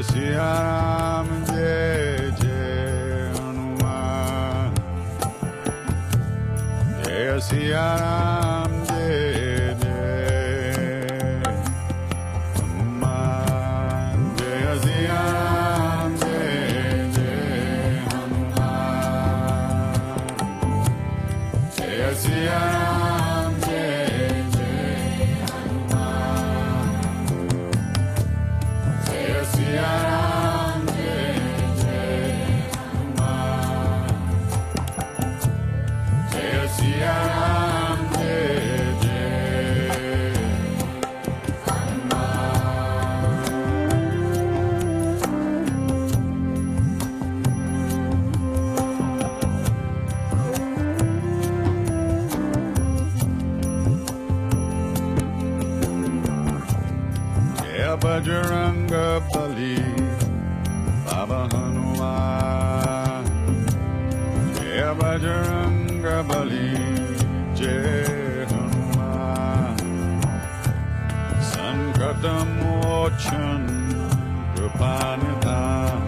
Siya Ram, Jai Jai Hanuman. Jai Siya Ram, Jai Jai Hanuman. Jai Siya Ram, Jai Jai Hanuman. Jai Siya Ram, Jai Jai Hanuman. Jai Siya Ram, Jai Jai Hanuman. Jai Siya Ram, Jai Jai Jai Bajranga Bali, Baba Hanuman. Jai Bajranga Bali, Jai Hanuman. Sankatamochan, Kripanidhan.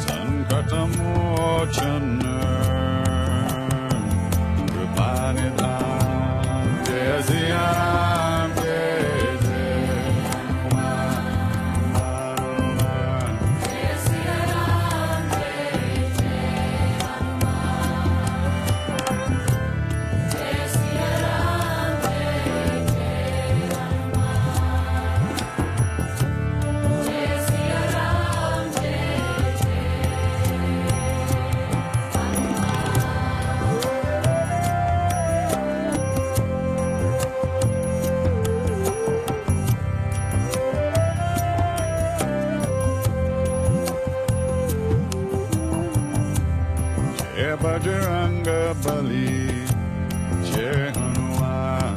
Sankatamochan, Kripanidhan. Jai Siya Ram, Jai Jai Hanuman. Jai Siya Ram, Jai Jai Hanuman. Jai Siya Ram, Jai Jai Hanuman. Jai Siya Ram, Jai Jai Bajranga Bali, Jai Hanuman.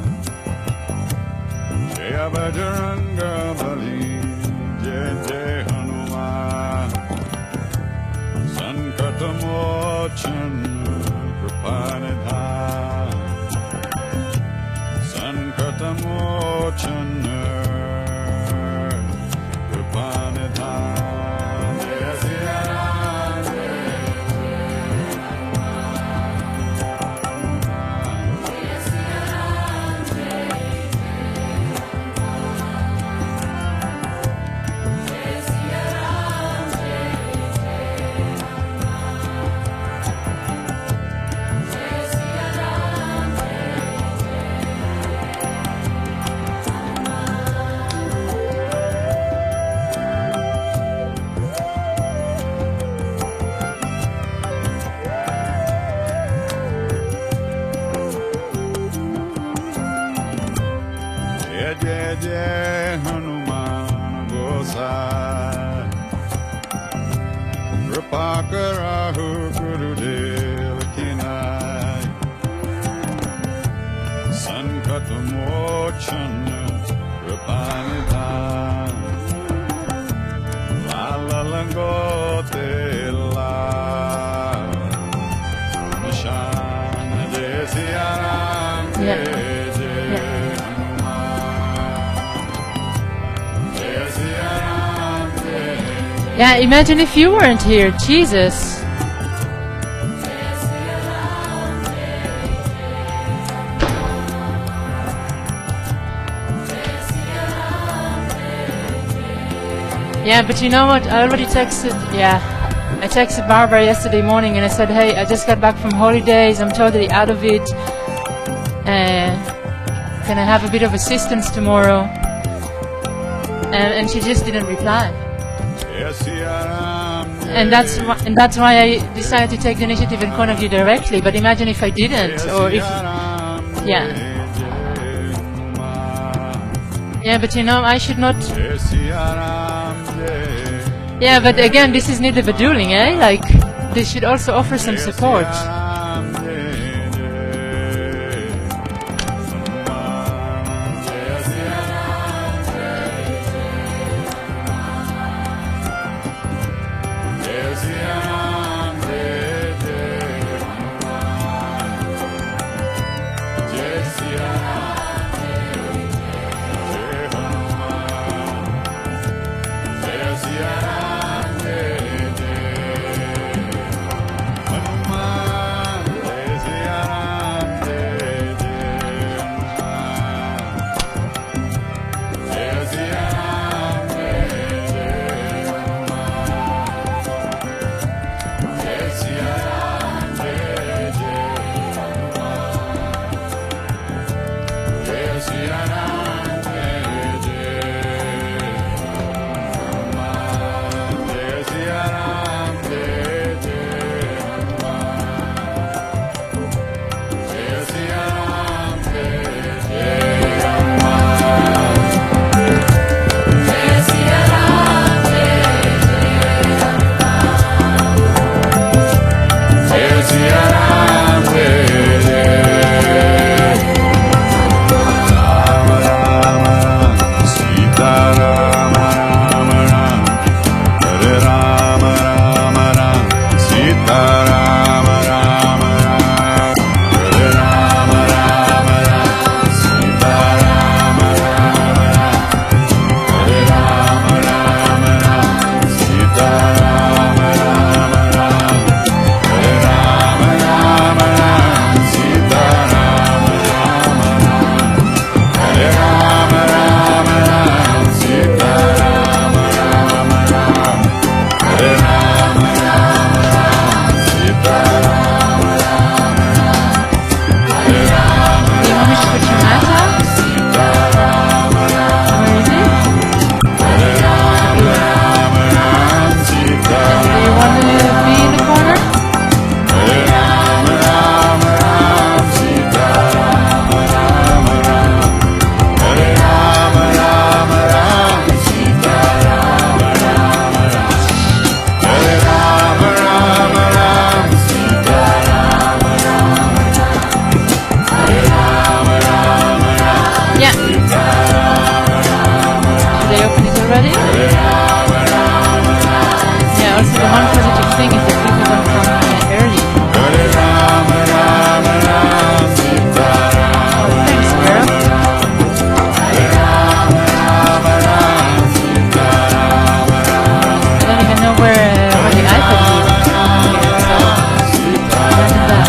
Jai Bajranga Bali, Jai Jai Hanuman. Sankatamochan, Kripanidhan. Sankatamochan, Kripanidhan. Jai Siya Ram, Jai Jai Jai Jai Hanuman Gosai. Kripakarahu Gurudev Kinai. Sankatamochan, Kripanidhan. Lala Langote La Nishan. Jai Siya Ram, Jai Jai Hanuman. Jai Siya Ram, Jai Yeah, imagine if you weren't here, Jesus. Yeah, but you know what? I already texted, I texted Barbara yesterday morning and I said, hey, I just got back from holidays, I'm totally out of it. Can I have a bit of assistance tomorrow? And she just didn't reply. Jai Siya Ram, And that's why I decided to take the initiative and contact you directly. But imagine if I didn't, or if, yeah. Yeah, but you know, I should not. Yeah, but again, this is neither beduling, eh? Like, they should also offer some support. they open it already? Yeah, also the one positive thing is that people don't come early. Oh, thanks, girl. I don't even know where the iPad is. So, imagine that.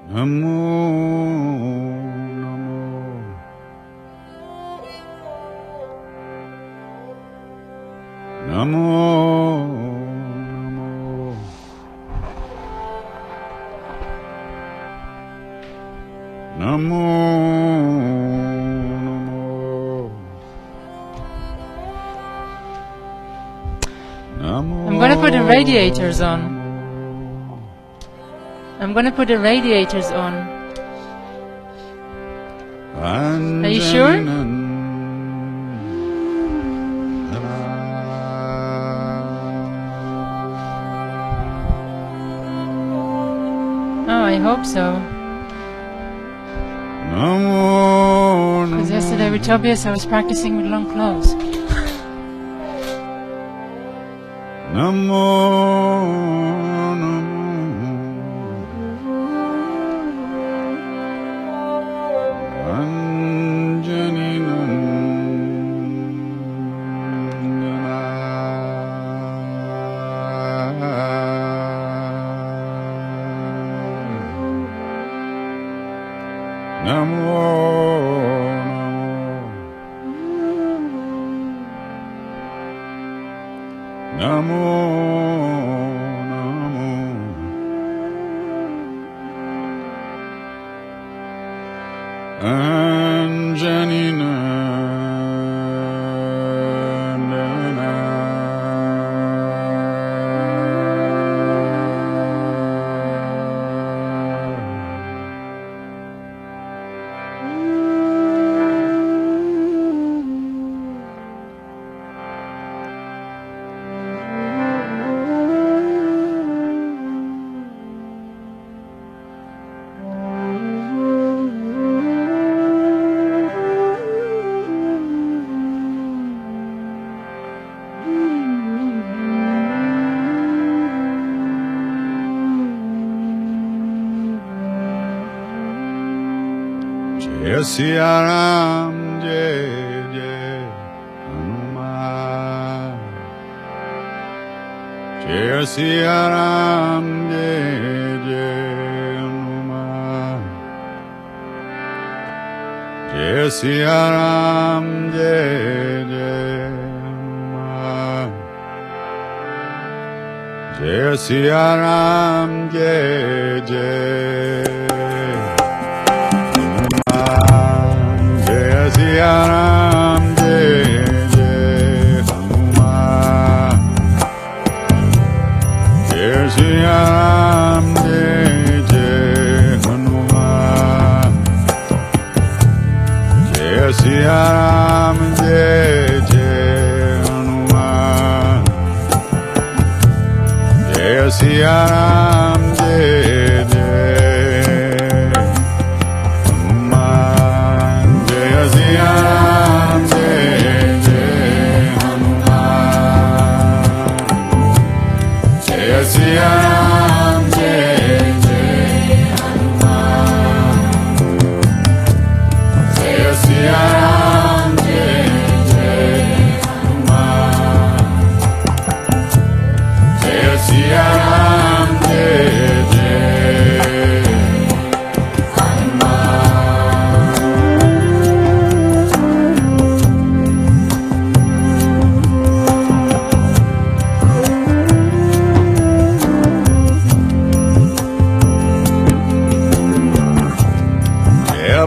Namo, Namo, Namo, Namo, Namo. I'm gonna put the radiators on. I'm gonna put the radiators on. Are you sure? Oh, I hope so. Because yesterday with Tobias I was practicing with long clothes. Jai Siya Ram, Jai Jai Hanuman. Jai Siya Ram, Jai Jai Hanuman. Jai Siya Ram, Jai Jai Hanuman. Jai Siya Ram, Jai Jai. Jai Siya Ram, Jai Jai Hanuman. Jai Siya Ram, Jai Jai Hanuman. Jai Siya Ram, Jai Jai Hanuman. Jai Siya Ram, Jai Jai Hanuman.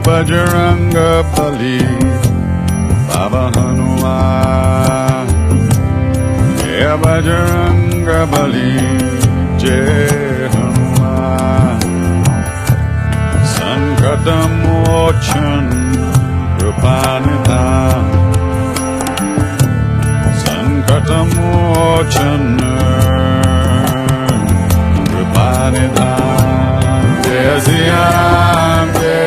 Bajranga Bali, Baba Hanuman. Jaya Bajranga Bali, Jai Hanuman. Sankatamochan Kripanidhan. Sankatamochan Kripanidhan. Jai Siya Ram, Jai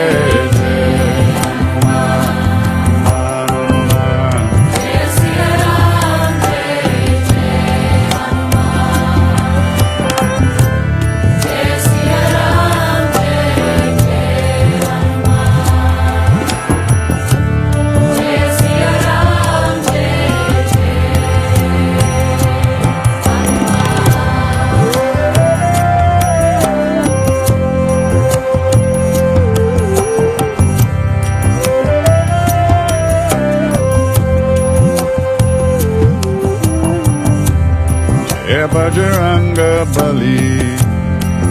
Jai Bajranga Bali,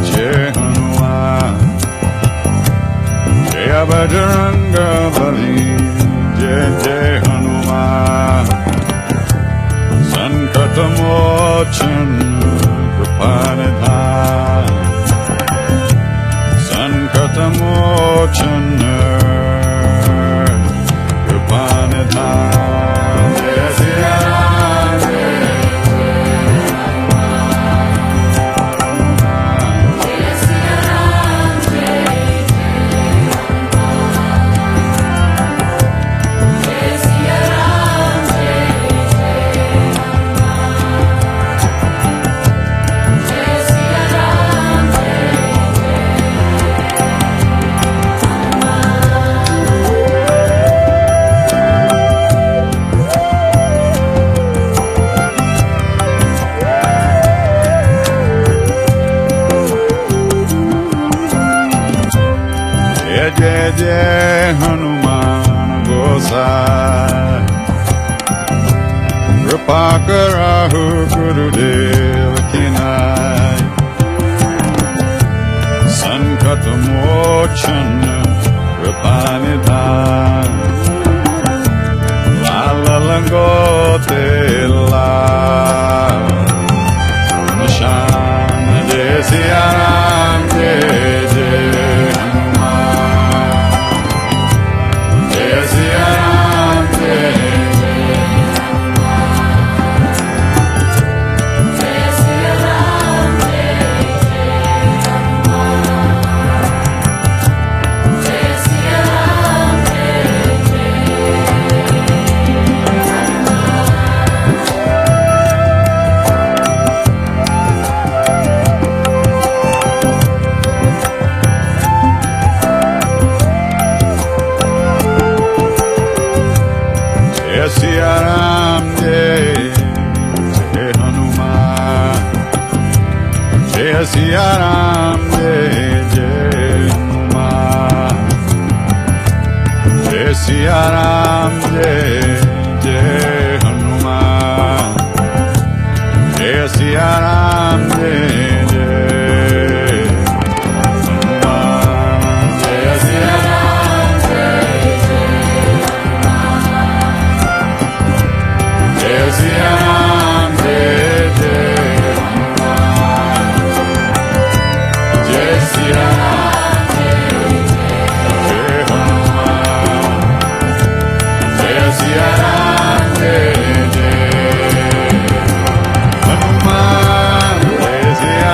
Jai Hanuman. Jai Bajranga Bali, Jai Jai Hanuman. Sankatamochan Kripanidhan. Sankatamochan Kripanidhan. Jai Siya Ram, Jai Jai Hanuman Gosai. Kripakarahu Gurudev Kinai. Sankatamochan Kripanidhan. Lala Langote La Nishan. Jai Siya Ram, Jai Jai Jai Siya Ram, Jai Jai Hanuman. Jai Siya Ram, Jai Jai Hanuman. Jai Siya Ram, Jai Jai Hanuman. Jai Siya Ram, Jai Jai Hanuman. Jai Siya Ram, Jai Siya Ram, Jai Jai Hanuman. Jai Siya Ram, Jai Hanuman. Jai Siya Ram, Jai Jai Hanuman. Jai Siya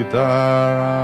Sitaram.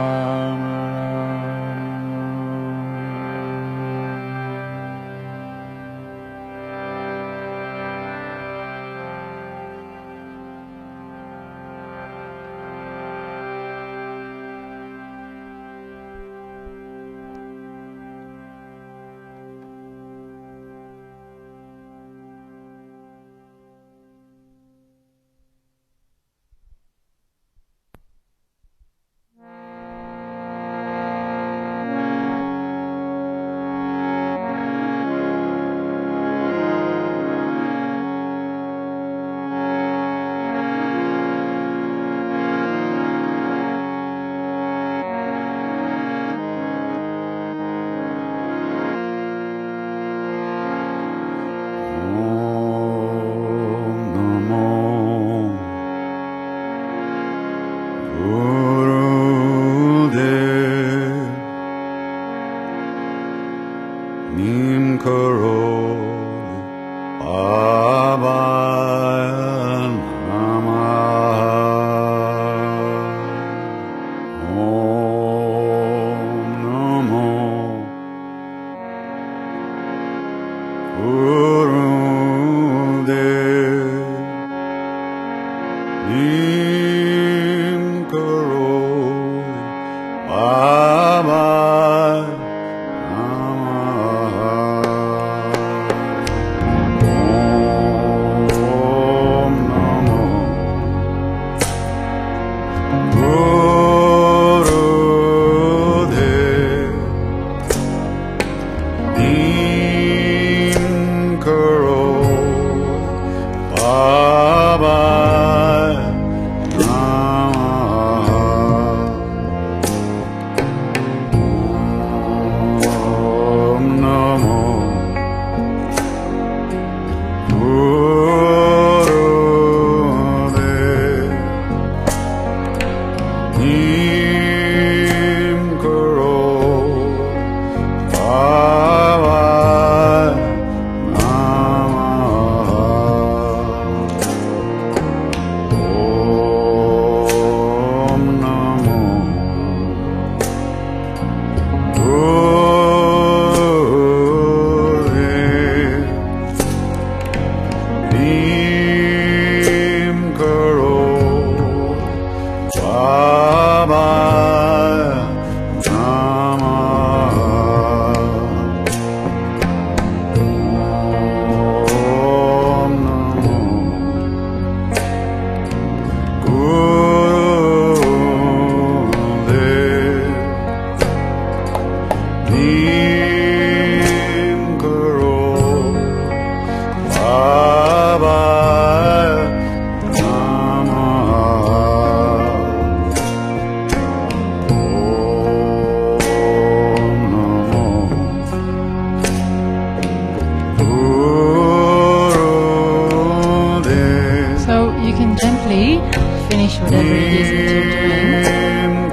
Finish whatever it is that you're doing.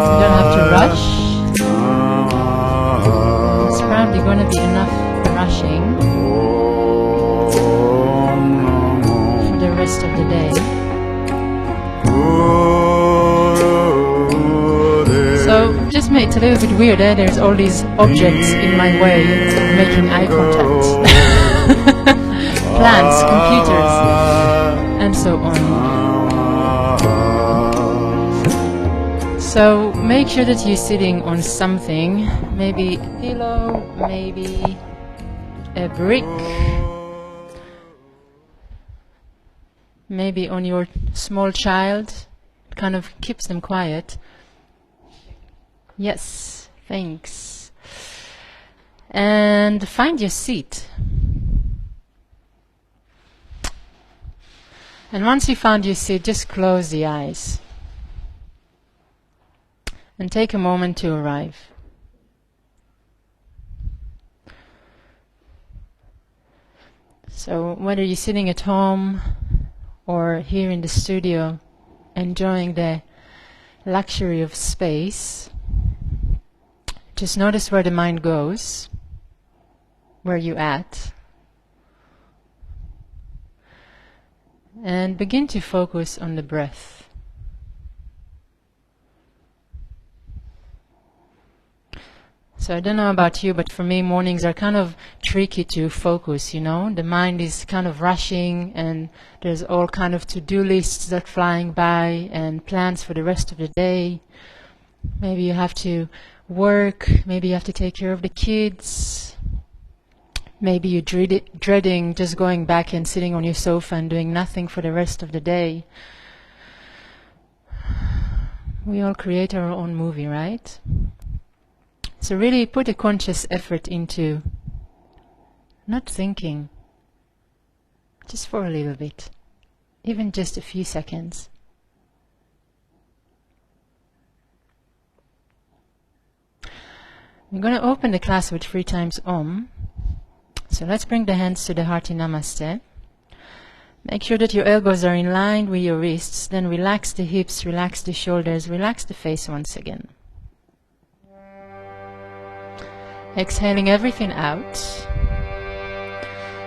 You don't have to rush. It's probably going to be enough rushing for the rest of the day. So just it's a little bit weird, eh? There's all these objects in my way making eye contact. Plants, computers, and so on. So make sure that you're sitting on something, maybe a pillow, maybe a brick, maybe on your small child. It kind of keeps them quiet. Yes, thanks. And find your seat. And once you found your seat, just close the eyes and take a moment to arrive. So whether you're sitting at home or here in the studio, enjoying the luxury of space, just notice where the mind goes, where you're at. and begin to focus on the breath. So I don't know about you, but for me mornings are kind of tricky to focus, you know. The mind is kind of rushing and there's all kind of to-do lists that are flying by and plans for the rest of the day. Maybe you have to work, maybe you have to take care of the kids. Maybe you're dreading just going back and sitting on your sofa and doing nothing for the rest of the day. We all create our own movie, right? So really put a conscious effort into not thinking, just for a little bit, even just a few seconds. We're going to open the class with 3 times Om. So let's bring the hands to the heart in Namaste. Make sure that your elbows are in line with your wrists, then relax the hips, relax the shoulders, relax the face once again. Exhaling everything out.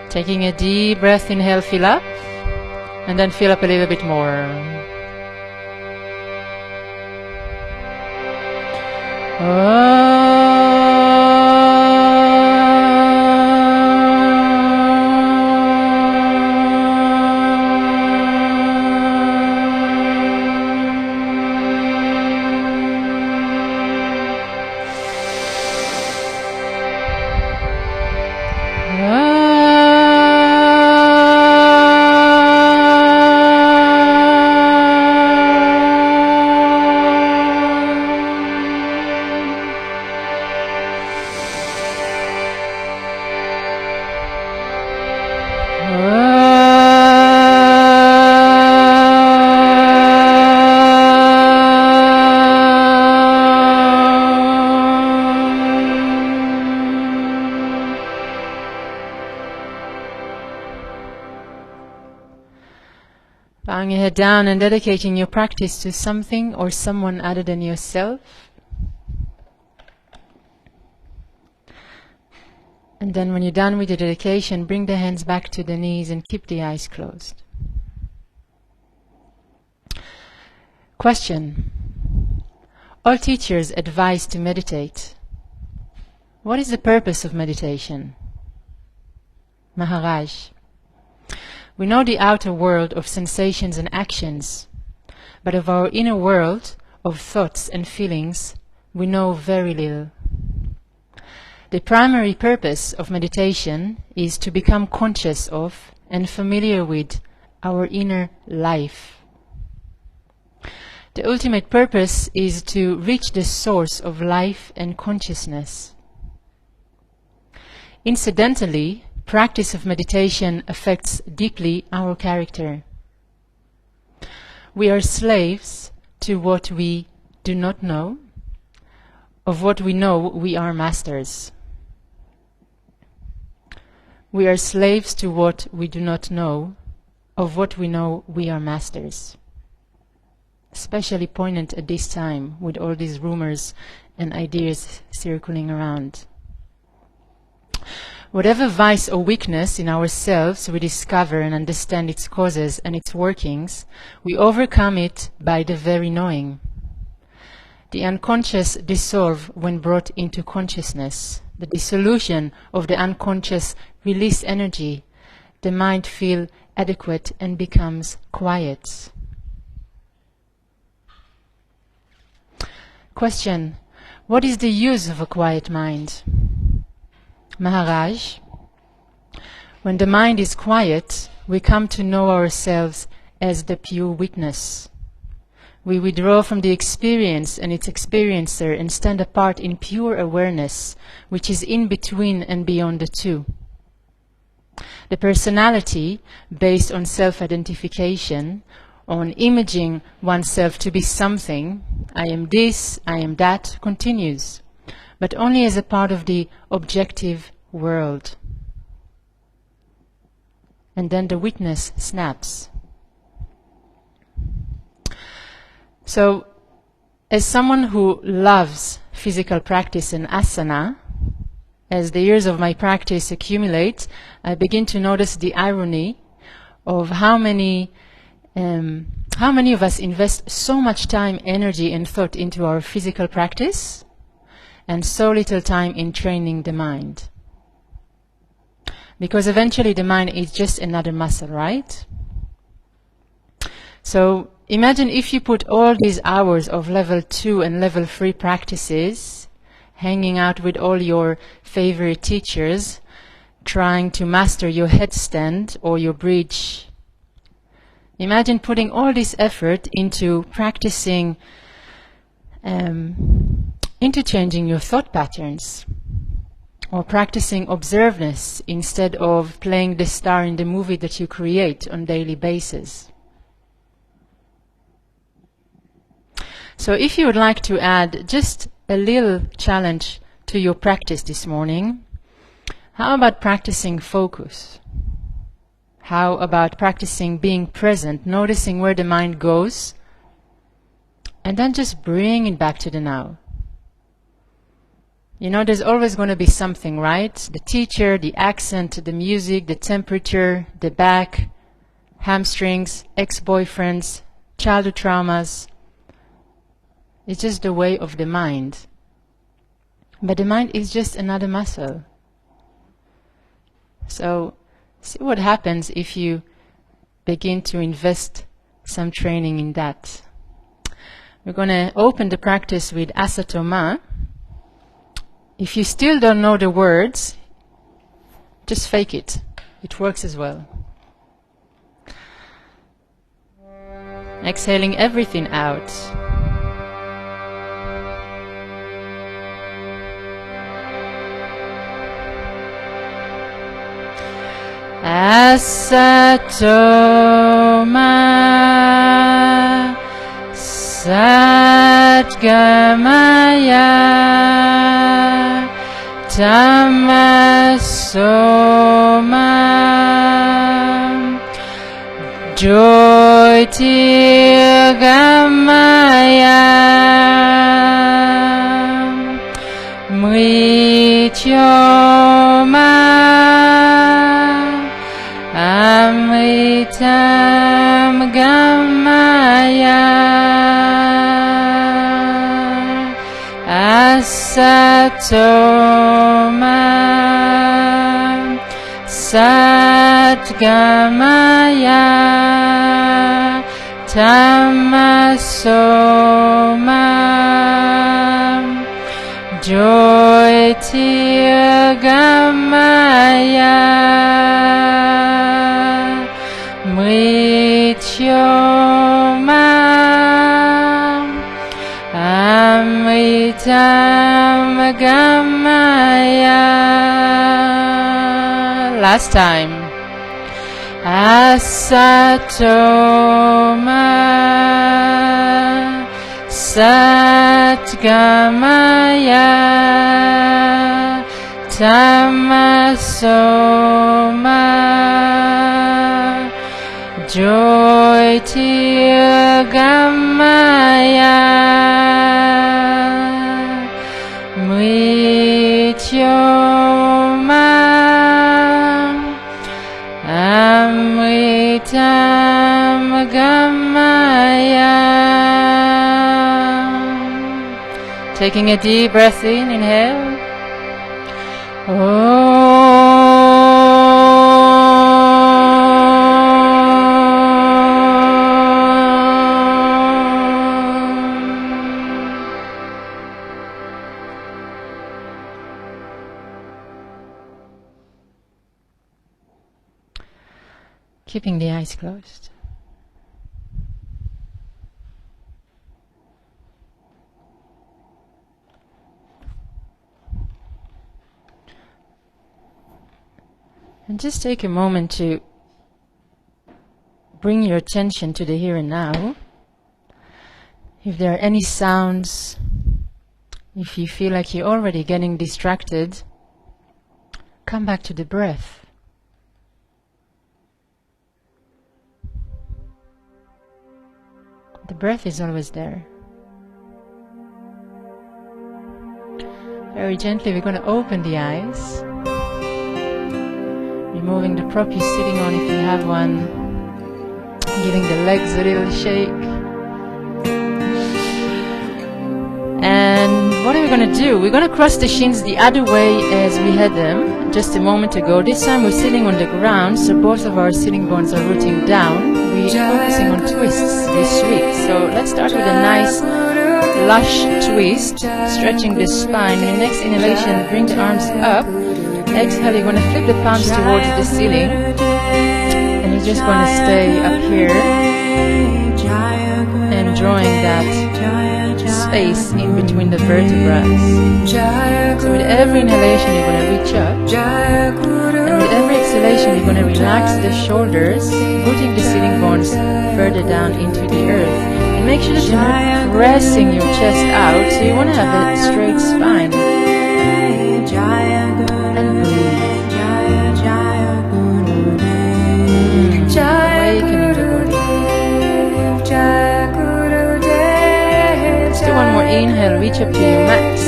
Taking a deep breath, inhale, fill up, and then fill up a little bit more. Bowing your head down and dedicating your practice to something or someone other than yourself. And then when you're done with your dedication, bring the hands back to the knees and keep the eyes closed. Question. All teachers advise to meditate. What is the purpose of meditation? Maharaj. We know the outer world of sensations and actions, but of our inner world of thoughts and feelings, we know very little. The primary purpose of meditation is to become conscious of and familiar with our inner life. The ultimate purpose is to reach the source of life and consciousness. Incidentally, practice of meditation affects deeply our character. We are slaves to what we do not know. Of what we know, we are masters. We are slaves to what we do not know. Of what we know, we are masters. Especially poignant at this time with all these rumors and ideas circling around. Whatever vice or weakness in ourselves we discover and understand its causes and its workings, we overcome it by the very knowing. The unconscious dissolve when brought into consciousness. The dissolution of the unconscious release energy. The mind feels adequate and becomes quiet. Question. What is the use of a quiet mind? Maharaj, when the mind is quiet, we come to know ourselves as the pure witness. We withdraw from the experience and its experiencer and stand apart in pure awareness, which is in between and beyond the two. The personality, based on self-identification, on imaging oneself to be something, I am this, I am that, continues, but only as a part of the objective world. And then the witness snaps. So, as someone who loves physical practice and asana, as the years of my practice accumulate, I begin to notice the irony of how many of us invest so much time, energy, and thought into our physical practice, and so little time in training the mind? Because eventually the mind is just another muscle, right? So imagine if you put all these hours of level 2 and level 3 practices, hanging out with all your favorite teachers, trying to master your headstand or your bridge. Imagine putting all this effort into practicing, interchanging your thought patterns, or practicing observeness instead of playing the star in the movie that you create on a daily basis. So if you would like to add just a little challenge to your practice this morning, how about practicing focus? How about practicing being present, noticing where the mind goes, and then just bring it back to the now? You know, there's always going to be something, right? The teacher, the accent, the music, the temperature, the back, hamstrings, ex-boyfriends, childhood traumas. It's just the way of the mind. But the mind is just another muscle. So see what happens if you begin to invest some training in that. We're going to open the practice with Asatoma. If you still don't know the words, just fake it. It works as well. Exhaling everything out. Asatoma Satgamaya Tamasoma Jyotirgamaya Mrityoma Amritam Gamaya Asatoma Satgamaya Tamasoma Jyotirgamaya Mrityoma Amritam Gamaya. Last time. Asatoma Satgamaya Tamasoma Jyotirgamaya Mrityoma Amritam Gamaya. Taking a deep breath in, inhale. Keeping the eyes closed. And just take a moment to bring your attention to the here and now. If there are any sounds, if you feel like you're already getting distracted, come back to the breath. The breath is always there. Very gently we're going to open the eyes, removing the prop you're sitting on if you have one. Giving the legs a little shake. And what are we going to do? We're going to cross the shins the other way as we had them just a moment ago. This time we're sitting on the ground, so both of our sitting bones are rooting down. We're focusing on twists this week. So let's start with a nice lush twist, stretching the spine. In the next inhalation, bring the arms up. Exhale, you're going to flip the palms towards the ceiling. And you're just going to stay up here, enjoying that space in between the vertebrae. So with every inhalation you're going to reach up, and with every exhalation you're going to relax the shoulders, rooting the sitting bones further down into the earth. And make sure that you're not pressing your chest out, so you want to have a straight spine. And breathe. Awakening the body. One more inhale, reach up to your max.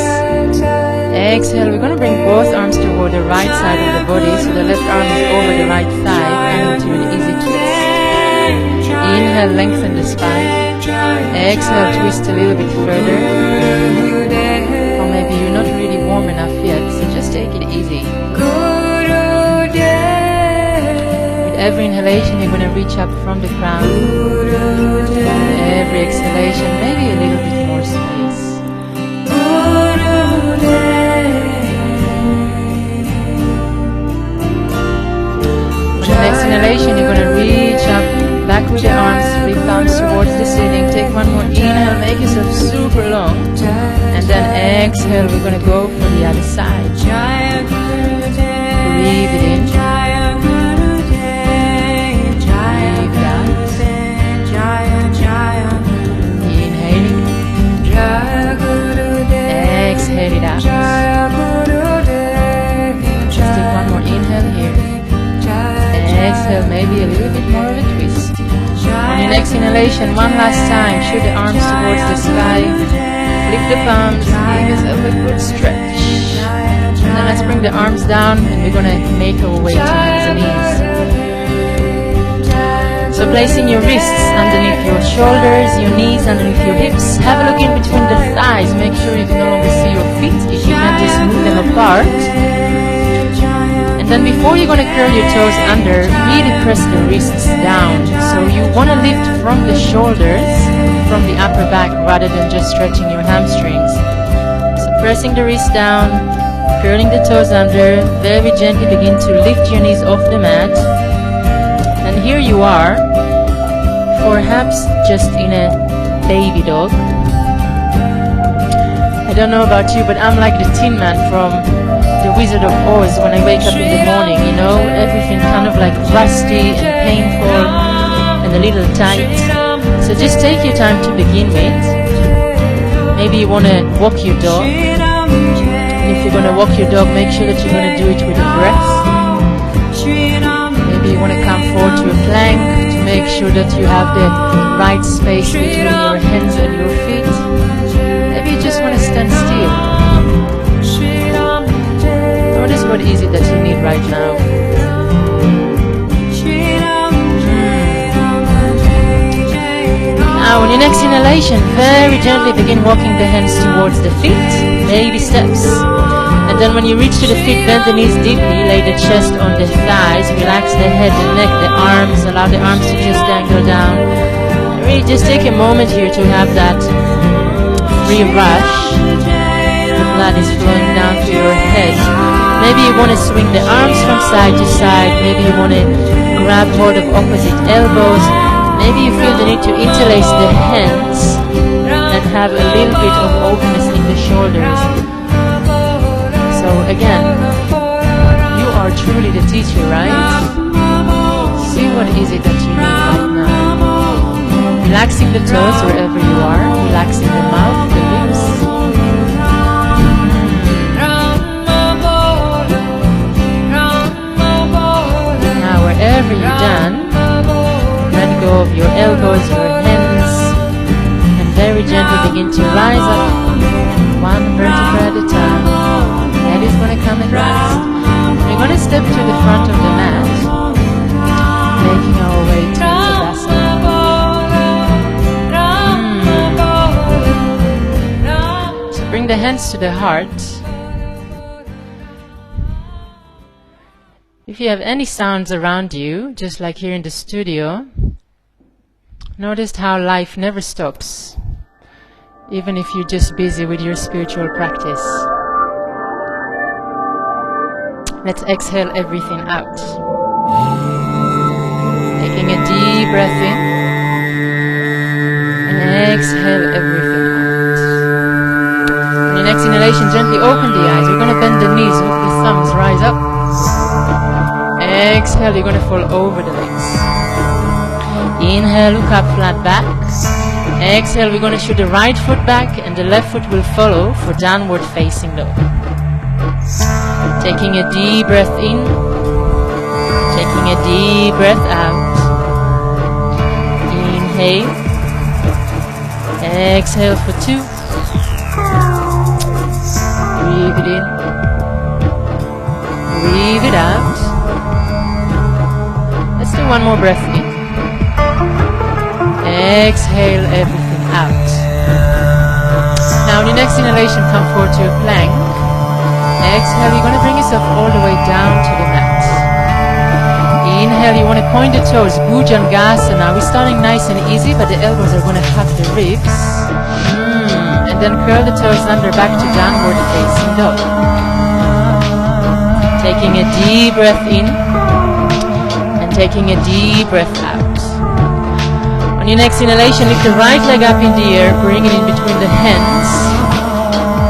Exhale, we're going to bring both arms toward the right side of the body, so the left arm is over the right thigh and into an easy twist. Inhale, lengthen the spine. Exhale, twist a little bit further. Or maybe you're not really warm enough yet, so just take it easy. With every inhalation, you're going to reach up from the crown. Every exhalation, maybe a little bit more space. On the next inhalation, you're going to reach up, back with the arms, three palms towards the ceiling. Take one more inhale, make yourself super long. And then exhale, we're going to go for the other side. Breathe it in. Exhale it out. Just take one more inhale here. Exhale, maybe a little bit more of a twist. On your next inhalation, one last time, shoot the arms towards the sky. Flip the palms, give yourself a good stretch. And then let's bring the arms down, and we're going to make our way to hands and knees. So placing your wrists underneath your shoulders, your knees underneath your hips. Have a look in between the thighs. Make sure you can no longer see your feet. If you can, just move them apart. And then before you're going to curl your toes under, really press the wrists down. So you want to lift from the shoulders, from the upper back, rather than just stretching your hamstrings. So pressing the wrists down, curling the toes under, very gently begin to lift your knees off the mat. And here you are, perhaps just in a baby dog. I don't know about you, but I'm like the Tin Man from The Wizard of Oz when I wake up in the morning, you know, everything kind of like rusty and painful and a little tight. So just take your time to begin with. Maybe you want to walk your dog. And if you're going to walk your dog, make sure that you're going to do it with a breath. You want to come forward to a plank to make sure that you have the right space between your hands and your feet. Maybe you just want to stand still. Notice what is it that you need right now. Now on your next inhalation, very gently begin walking the hands towards the feet, baby steps. And then when you reach to the feet, bend the knees deeply, lay the chest on the thighs, relax the head, the neck, the arms, allow the arms to just dangle down. And really just take a moment here to have that free rush. The blood is flowing down to your head. Maybe you want to swing the arms from side to side. Maybe you want to grab hold of opposite elbows. Maybe you feel the need to interlace the hands and have a little bit of openness in the shoulders. So again, you are truly the teacher, right? See what is it that you need right now. Relaxing the toes wherever you are, relaxing the mouth, the lips. Now wherever you're done, let go of your elbows, your hands, and very gently begin to rise up, one vertebra at a time. Head is going to come at last. We're going to step to the front of the mat, making our way to Tadasana. hands to the heart. If you have any sounds around you, just like here in the studio, notice how life never stops, even if you're just busy with your spiritual practice. Let's exhale everything out. Taking a deep breath in, and exhale everything out. On your next inhalation, gently open the eyes. We're going to bend the knees, hook the thumbs, rise up. Exhale, you're going to fall over the legs. Inhale, look up, flat back. Exhale, we're going to shoot the right foot back and the left foot will follow for downward facing dog. Taking a deep breath in. Taking a deep breath out. Inhale. Exhale for 2. Breathe it in. Breathe it out. Let's do one more breath in. Exhale everything out. Now on your next inhalation, come forward to a plank. Exhale, you're going to bring yourself all the way down to the mat. Inhale, you want to point the toes, Bhujangasana. We're starting nice and easy, but the elbows are going to hug the ribs. And then curl the toes under back to downward facing dog. Taking a deep breath in. Taking a deep breath out. On your next inhalation, lift the right leg up in the air, bring it in between the hands.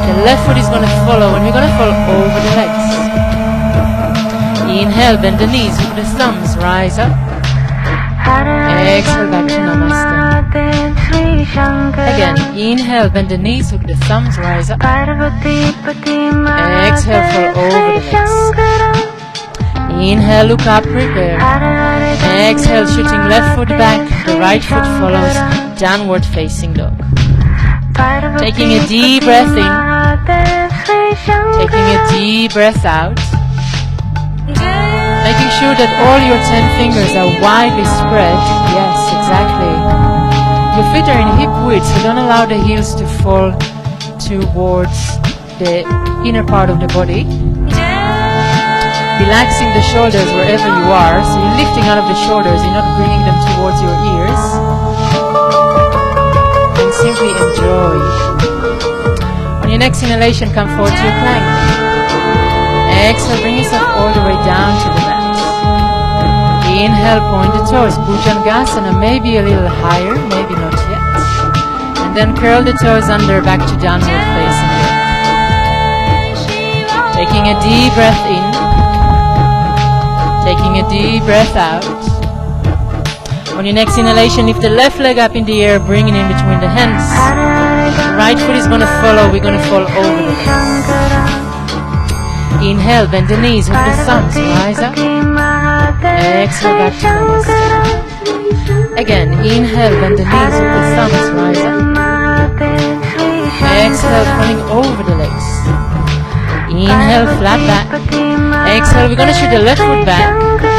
The left foot is going to follow, and we're going to fall over the legs. Inhale, bend the knees with the thumbs, rise up. Exhale, back to Namaste. Again, inhale, bend the knees with the thumbs, rise up. Exhale, fall over the legs. Inhale, look up, prepare. Exhale, shooting left foot back, the right foot follows, downward facing dog. Taking a deep breath in. Taking a deep breath out. Making sure that all your 10 fingers are widely spread. Yes, exactly. Your feet are in hip width, so don't allow the heels to fall towards the inner part of the body. Relaxing the shoulders wherever you are, so you're lifting out of the shoulders, you're not bringing them towards your ears. And simply enjoy. On your next inhalation, come forward to your plank. Exhale, bring yourself all the way down to the mat. Inhale, point the toes, Bhujangasana, maybe a little higher, maybe not yet. And then curl the toes under, back to downward facing dog. Taking a deep breath in. Taking a deep breath out. On your next inhalation, lift the left leg up in the air, bring it in between the hands. The right foot is going to follow, we're going to fall over the legs. Inhale, bend the knees, hook the thumbs, rise up. Exhale, back to Namaste. Again, inhale, bend the knees, hook the thumbs, rise up. Exhale, falling over the legs. Inhale, flat back. Exhale, we're going to shoot the left foot back.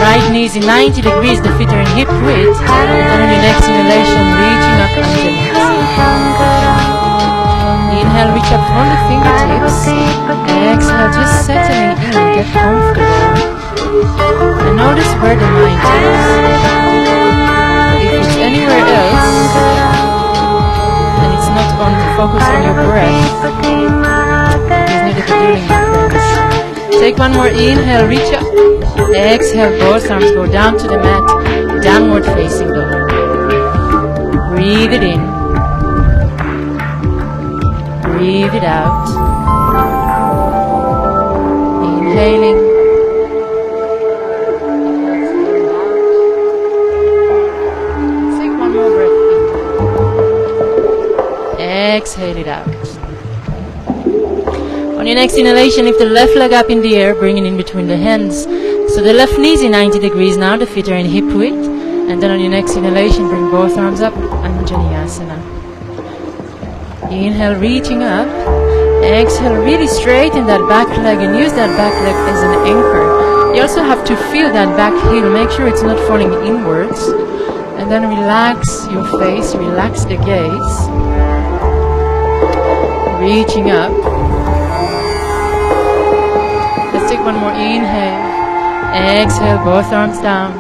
Right knees in 90 degrees, the feet are in hip width. And then on your next inhalation, reaching up underneath. Inhale, reach up from the fingertips. Exhale, just settling in, get comfortable. And notice where the mind is. If it's anywhere else, and it's not on focus on your breath, there's needed to doing my friends. Take one more inhale, reach up. Exhale, both arms go down to the mat, downward facing dog. Breathe it in. Breathe it out. Inhaling. Take one more breath in. Exhale it out. On your next inhalation, lift the left leg up in the air, bring it in between the hands. So the left knee is in 90 degrees now, the feet are in hip width. And then on your next inhalation, bring both arms up, Anjaneyasana. Inhale, reaching up. Exhale, really straighten that back leg and use that back leg as an anchor. You also have to feel that back heel, make sure it's not falling inwards. And then relax your face, relax the gaze. Reaching up. one more inhale. Exhale, both arms down.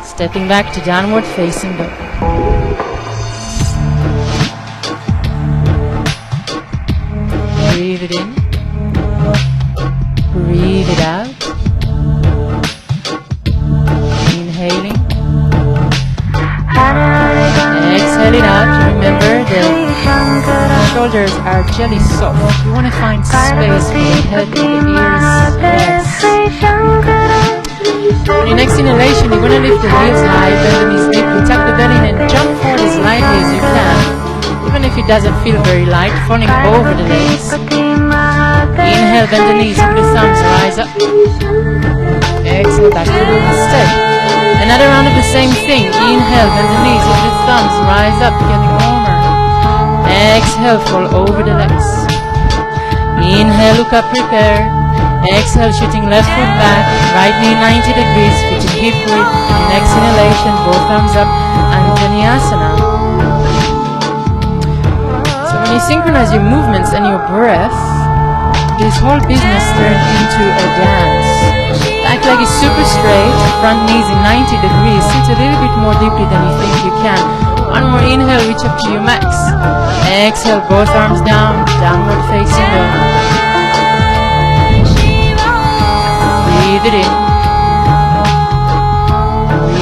Stepping back to downward facing dog. Breathe it in. Breathe it out. Inhaling. Exhale it out. Remember the shoulders are jelly soft. You want to find space for the head and the ears. Yes. On your next inhalation, you're going to lift the heels high, bend the knees deeply, tuck the belly in and jump forward as lightly as you can. Even if it doesn't feel very light, falling over the legs. Inhale, bend the knees, with the thumbs, rise up. Exhale, back to the step. Another round of the same thing. Inhale, bend the knees, with the thumbs, rise up, getting warmer. Exhale, fall over the legs. Inhale, look up, prepare. Exhale, shooting left foot back, right knee 90 degrees, fitting hip width. And next inhalation, both arms up, and Vinyasa. So when you synchronize your movements and your breath, this whole business turns into a dance. Back leg is super straight, front knees in 90 degrees, sit a little bit more deeply than you think you can. One more inhale, reach up to your max. Exhale, both arms down, downward facing dog. Breathe it in.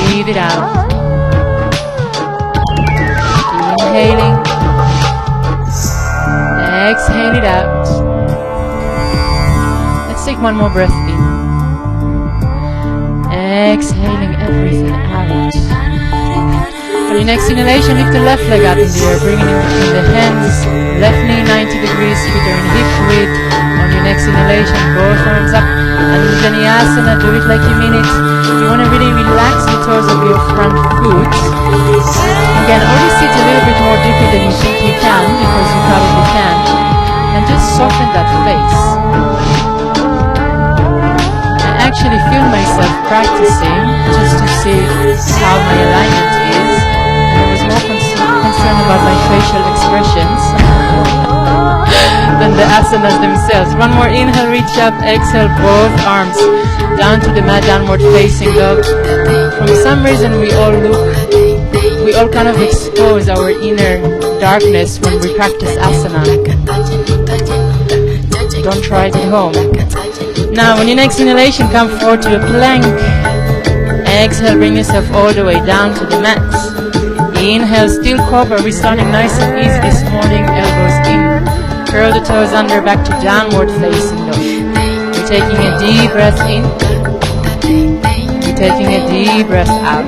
Breathe it out. Inhaling. Exhale it out. Let's take one more breath in. Exhaling everything out. For your next inhalation, lift the left leg up in the air, bringing it between the hands. Left knee 90 degrees, feet are in hip width. On your next inhalation, both arms up. And Vinyasa, do it like you mean it. You want to really relax the toes of your front foot. Again, always sit a little bit more deeply than you think you can, because you probably can. And just soften that face. I actually feel myself practicing just to see how my alignment is. And I was more concerned about my facial expressions than the asanas themselves. One more inhale, reach up, exhale, both arms down to the mat, downward facing dog. For some reason we all kind of expose our inner darkness when we practice asana. Don't try it at home. Now on your next inhalation, come forward to a plank. Exhale, bring yourself all the way down to the mat. Inhale, still cobra. We're starting nice and easy this morning. Elbows in. Curl the toes under, back to downward facing dog. You're taking a deep breath in. You're taking a deep breath out.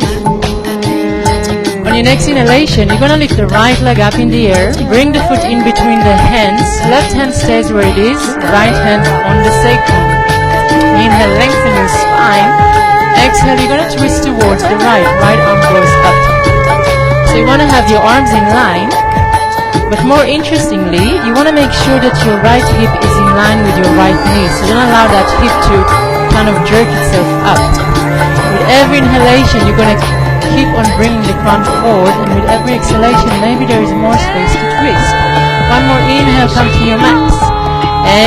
On your next inhalation, you're going to lift the right leg up in the air. Bring the foot in between the hands. Left hand stays where it is. Right hand on the sacrum. Inhale, lengthen your spine. Exhale, you're going to twist towards the right. Right arm goes up. So you want to have your arms in line. But more interestingly, you want to make sure that your right hip is in line with your right knee. So don't allow that hip to kind of jerk itself up. With every inhalation, you're going to keep on bringing the crown forward. And with every exhalation, maybe there is more space to twist. One more inhale, come to your max.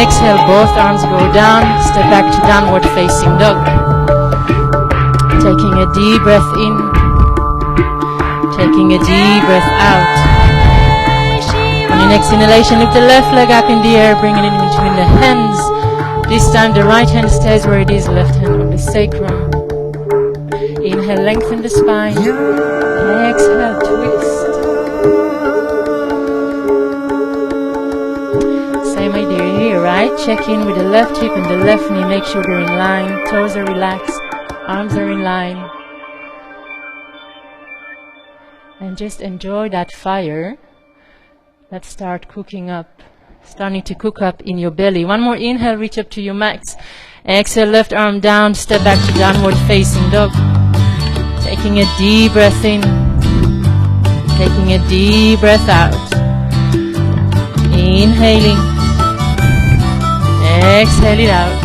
Exhale, both arms go down. Step back to downward facing dog. Taking a deep breath in. Taking a deep breath out. On your next inhalation, lift the left leg up in the air, bringing it in between the hands. This time the right hand stays where it is, left hand on the sacrum. Inhale, lengthen the spine. Exhale, twist. Same idea here, right? Check in with the left hip and the left knee. Make sure they're in line. Toes are relaxed. Arms are in line. And just enjoy that fire. Let's start cooking up. Starting to cook up in your belly. One more inhale, reach up to your max. Exhale, left arm down, step back to downward facing dog. Taking a deep breath in. Taking a deep breath out. Inhaling. Exhale it out.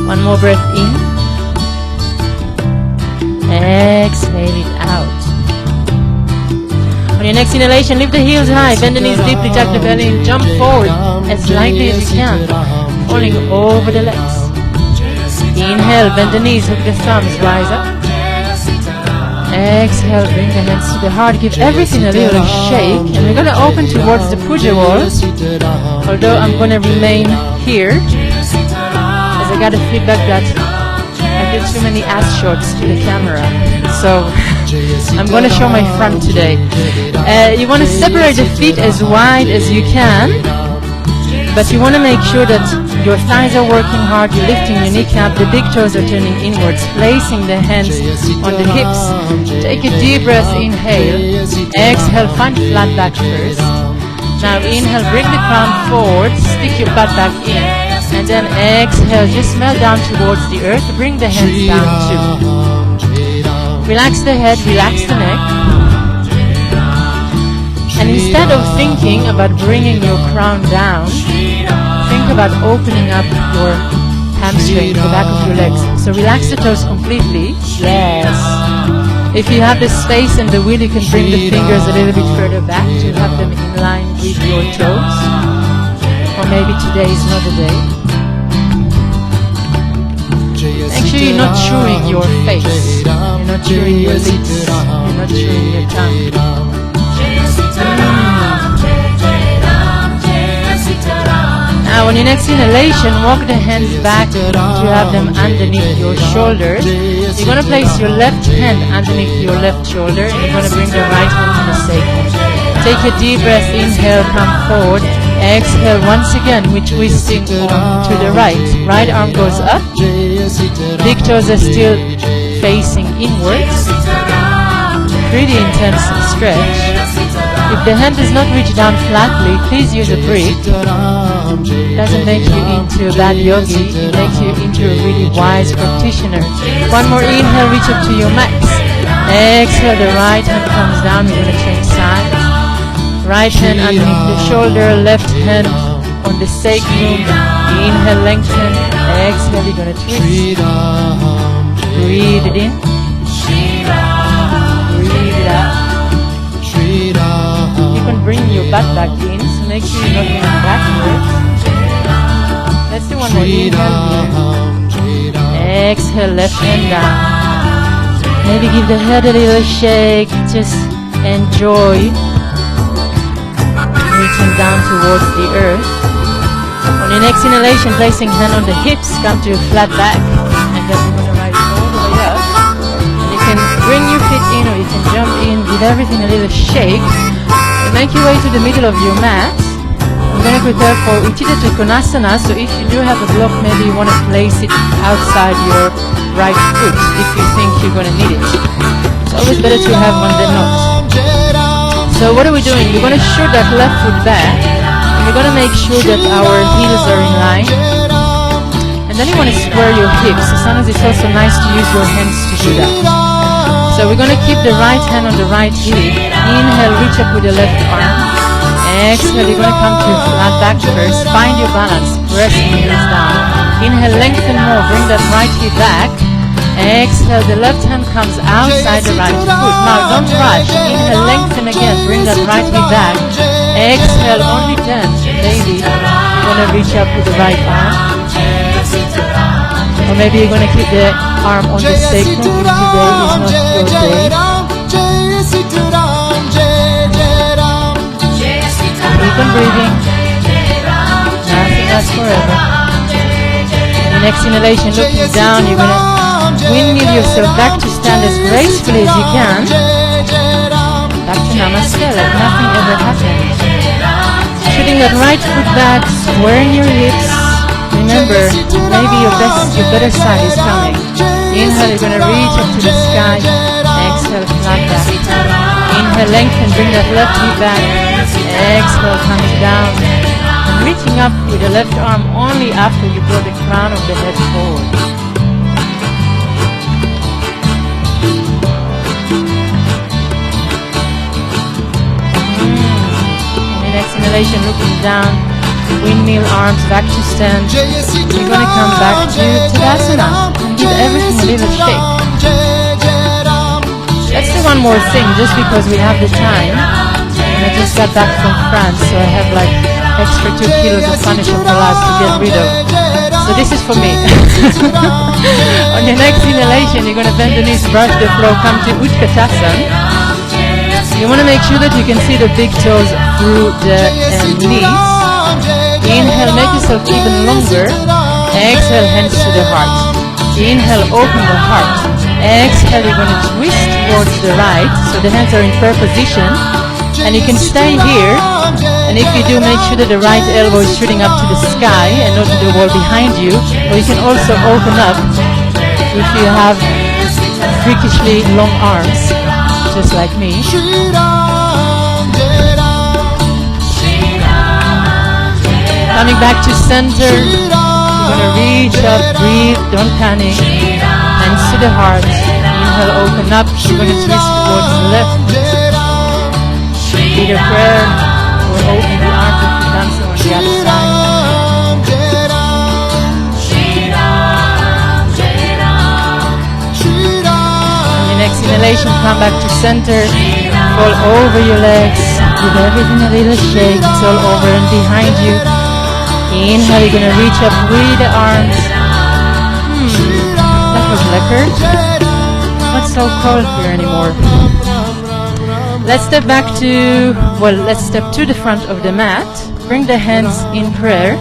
One more breath in. Exhale it out. On your next inhalation, lift the heels high, bend the knees deeply, tuck the belly, and jump forward as lightly as you can, falling over the legs. Inhale, bend the knees, hook the thumbs, rise up. Exhale, bring the hands to the heart, give everything a little shake, and we're going to open towards the puja wall, although I'm going to remain here, as I got a feedback that I did too many ass shots to the camera, so I'm going to show my front today. You want to separate the feet as wide as you can, but you want to make sure that your thighs are working hard, you're lifting your kneecap, the big toes are turning inwards, placing the hands on the hips. Take a deep breath, inhale, exhale, find flat back first. Now inhale, bring the crown forward, stick your butt back in, and then exhale, just melt down towards the earth, bring the hands down too. Relax the head, relax the neck. And instead of thinking about bringing your crown down, think about opening up your hamstring, the back of your legs. So relax the toes completely. Yes. If you have the space and the will, you can bring the fingers a little bit further back to have them in line with your toes. Or maybe today is not the day. Make sure you're not chewing your face. You're not chewing your lips. You're not chewing your tongue. Now on your next inhalation, walk the hands back to have them underneath your shoulders. You're going to place your left hand underneath your left shoulder, and you're going to bring the right hand to the sacrum. Take a deep breath, inhale, come forward. Exhale, once again, we're twisting to the right. Right arm goes up. Big toes are still facing inwards. Pretty intense stretch. If the hand does not reach down flatly, please use a brick. Doesn't make you into a bad yogi, it makes you into a really wise practitioner. One more inhale, reach up to your max. Exhale, the right hand comes down, we're going to change sides. Right hand underneath the shoulder, left hand on the sacrum. Inhale, lengthen. Exhale, you're going to twist. Breathe it in. Breathe it out. You can bring your butt back in, so make sure you're not going backwards. Let's do one more. Inhale here. Exhale, left hand down. Maybe give the head a little shake. Just enjoy reaching down towards the earth. On your next inhalation, placing hand on the hips, come to a flat back, and then we're going to rise all the way up. And you can bring your feet in, or you can jump in, give everything a little shake. Make your way to the middle of your mat. We're going to prepare for Uttita Trikonasana, so if you do have a block, maybe you want to place it outside your right foot if you think you're going to need it. It's always better to have one than not. So what are we doing? We're going to shoot that left foot back, and we're going to make sure that our heels are in line. And then you want to square your hips. Sometimes it's also nice to use your hands to do that. So we're going to keep the right hand on the right hip. Inhale, reach up with the left arm. Exhale, you're going to come to flat back first. Find your balance, press your heels down. Inhale, lengthen more, bring that right hip back. Exhale, the left hand comes outside the right foot. Now don't rush. Inhale, lengthen again, bring that right hip back. Exhale, only then, maybe you're going to reach up with the right arm. Or maybe you're going to keep the arm on the sacrum if today is not your day. Keep on breathing. Nothing lasts forever. And the next inhalation, looking down, you're going to windmill yourself back to stand as gracefully as you can. Back to Namaste, like nothing ever happened. Shooting that right foot back, squaring your hips. Remember, maybe your better side is coming. Inhale, you're going to reach up to the sky. Exhale, flat back. Inhale, lengthen, bring that left hip back. Exhale, comes down. And reaching up with the left arm only after you draw the crown of the head forward. And the next inhalation, looking down. Windmill arms back to stand. You're going to come back to Tadasana and give everything a little shake. Let's do one more thing just because we have the time. And I just got back from France, so I have like extra 2 kilos of panesh chocolate to get rid of. So this is for me. On your next inhalation, you're going to bend the knees, brush the floor, come to Utkatasana. You want to make sure that you can see the big toes through the knees. Inhale, make yourself even longer. Exhale, hands to the heart. Inhale, open the heart. Exhale, you're going to twist towards the right, so the hands are in prayer position. And you can stay here. And if you do, make sure that the right elbow is shooting up to the sky and not to the wall behind you. Or you can also open up if you have freakishly long arms, just like me. Coming back to center, you're going to reach up, breathe, don't panic, hands to the heart. Inhale, open up, you're going to twist towards the left. Either prayer or open the arms if you've done so on the other side. On your next inhalation, come back to center, fall over your legs, give everything a little shake, it's all over and behind you. Inhale, you're going to reach up with the arms. That was lekker. Not so cold here anymore. Let's step back to, let's step to the front of the mat. Bring the hands in prayer.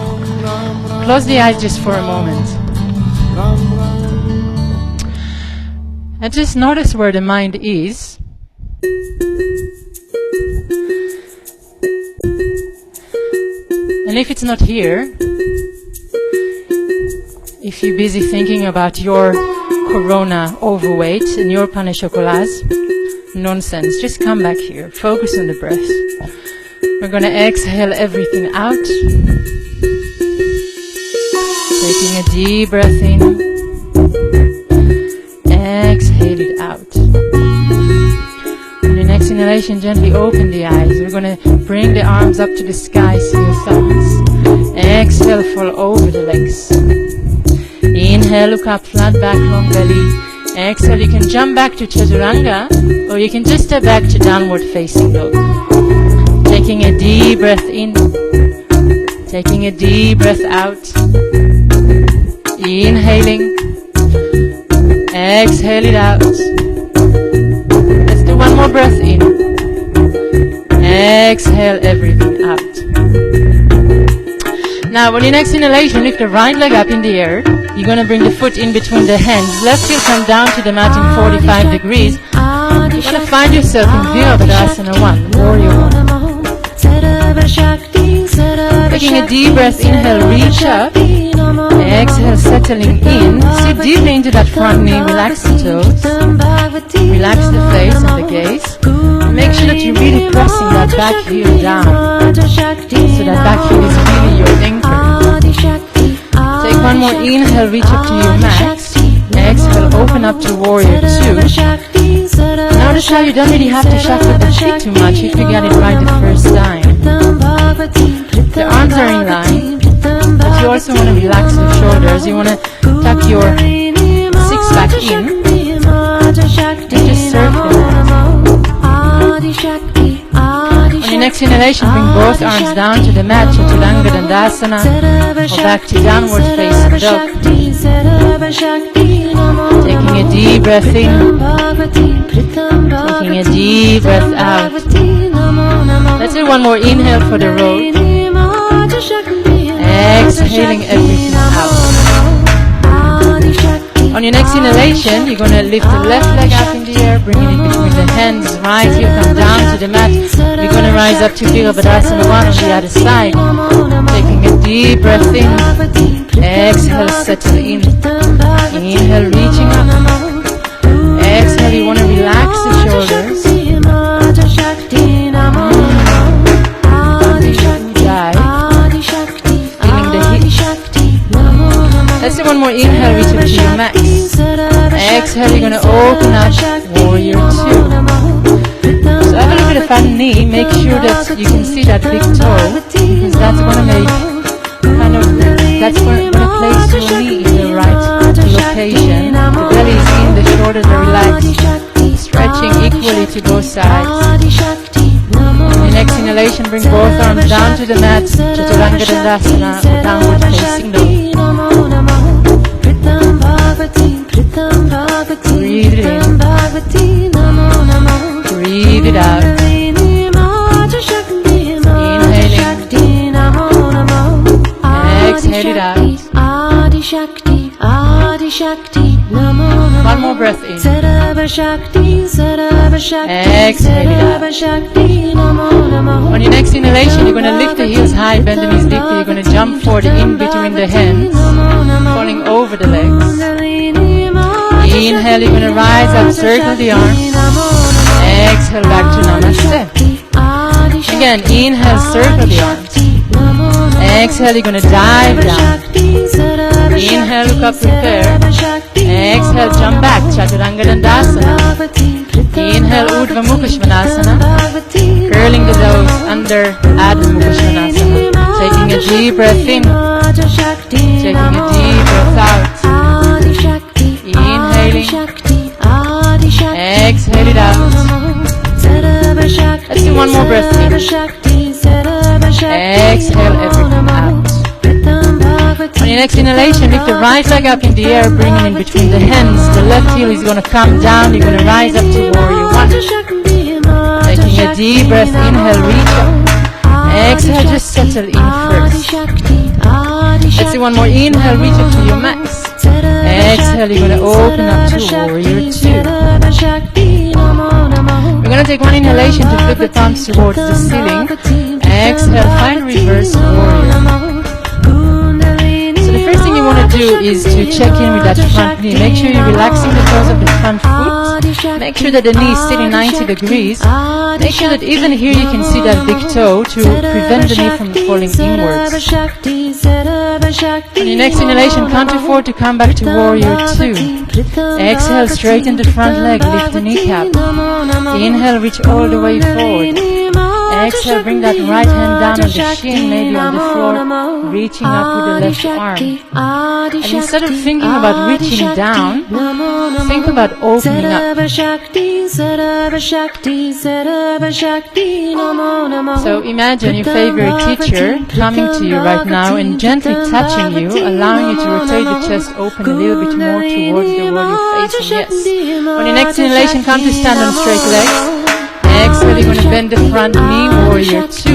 Close the eyes just for a moment. And just notice where the mind is. And if it's not here, if you're busy thinking about your corona overweight and your pain au chocolat, nonsense, just come back here. Focus on the breath. We're going to exhale everything out. Taking a deep breath in. Exhale it out. On your next inhalation, gently open the eyes. We're going to bring the arms up to the sky, see your thumbs. Exhale, fall over the legs. Inhale, look up, flat back, long belly. Exhale, you can jump back to Chaturanga, or you can just step back to downward facing dog. Taking a deep breath in. Taking a deep breath out. Inhaling. Exhale it out. Let's do one more breath in. Exhale everything out. Now, on your next inhalation, lift the right leg up in the air. You're going to bring the foot in between the hands. Left heel come down to the mat in 45 degrees. You're going to find yourself in Virabhadasana 1, Warrior 1. Taking a deep breath, inhale, reach up. Exhale, settling in. Sit deeply into that front knee, relax the toes. Relax the face and the gaze. And make sure that you're really pressing that back heel down. So that back heel is really your anchor. Take one more inhale, reach up to your max. Exhale, open up to Warrior 2. Notice how you don't really have to shuffle the feet too much if you get it right the first time. The arms are in line, but you also want to relax your shoulders. You want to tuck your six-pack in and just circle it. On your next inhalation, bring both arms down to the mat, Chaturanga Dandasana, or back to downward facing dog. Taking a deep breath in, taking a deep breath out. Let's do one more inhale for the road. Exhaling everything out. On your next inhalation, you're going to lift the left leg up in the air, bring it in between the hands. Right heel come down to the mat. You're going to rise up to Virabhadasana 1 on the other side. Taking a deep breath in. Exhale, settle in. Inhale, reaching up. Exhale, you want to relax the shoulders. Let's do one more inhale, reach up to your max. Exhale, you're going to open up, Warrior 2. So have a look at the front knee, make sure that you can see that big toe, because that's going to make that's going to place your knee in the right location. The belly is in, the shoulders are relaxed, stretching equally to both sides. And next inhalation, bring both arms down to the mat, Chaturanga Dandasana, or downward facing dog. Breathe it in. Breathe it out. Exhale it out. One more breath in. Exhale it out. On your next inhalation, you're going to lift the heels high, bend the knees deeply. You're going to jump forward in between the hands, falling over the legs. Inhale, you're going to rise up, circle the arms. Exhale, back to Namaste. Again, inhale, circle the arms. Exhale, you're going to dive down. Inhale, look up, prepare. Exhale, jump back, Chaturanga Dandasana. Inhale, Urdhva Mukha Svanasana. Curling the toes under Adho Mukha Svanasana. Taking a deep breath in. Taking a deep breath out. Inhaling. Exhale it out. Let's do one more breath in. Exhale everything out. On your next inhalation, lift the right leg up in the air, bring it in between the hands. The left heel is going to come down. You're going to rise up to warrior one. Taking a deep breath, inhale, reach up. Exhale, just settle in first. Let's do one more. Inhale, reach up to your max. Exhale, you're going to open up to warrior two. We're going to take one inhalation to flip the palms towards the ceiling. Exhale, find reverse warrior. So the first thing you want to do is to check in with that front knee. Make sure you're relaxing the toes of the front foot. Make sure that the knee is sitting 90 degrees. Make sure that even here you can see that big toe to prevent the knee from falling inwards. On your next inhalation, count to 4 to come back to warrior 2. Exhale, straighten the front leg, lift the kneecap. Inhale, reach all the way forward. Exhale, bring that right hand down on the shin, maybe on the floor, reaching up with the left arm. And instead of thinking about reaching down, think about opening up. So imagine your favorite teacher coming to you right now and gently touching you, allowing you to rotate the chest open a little bit more towards the wall you're facing. Yes. On your next inhalation, come to stand on straight legs. Exhale, you're going to bend the front knee, warrior 2.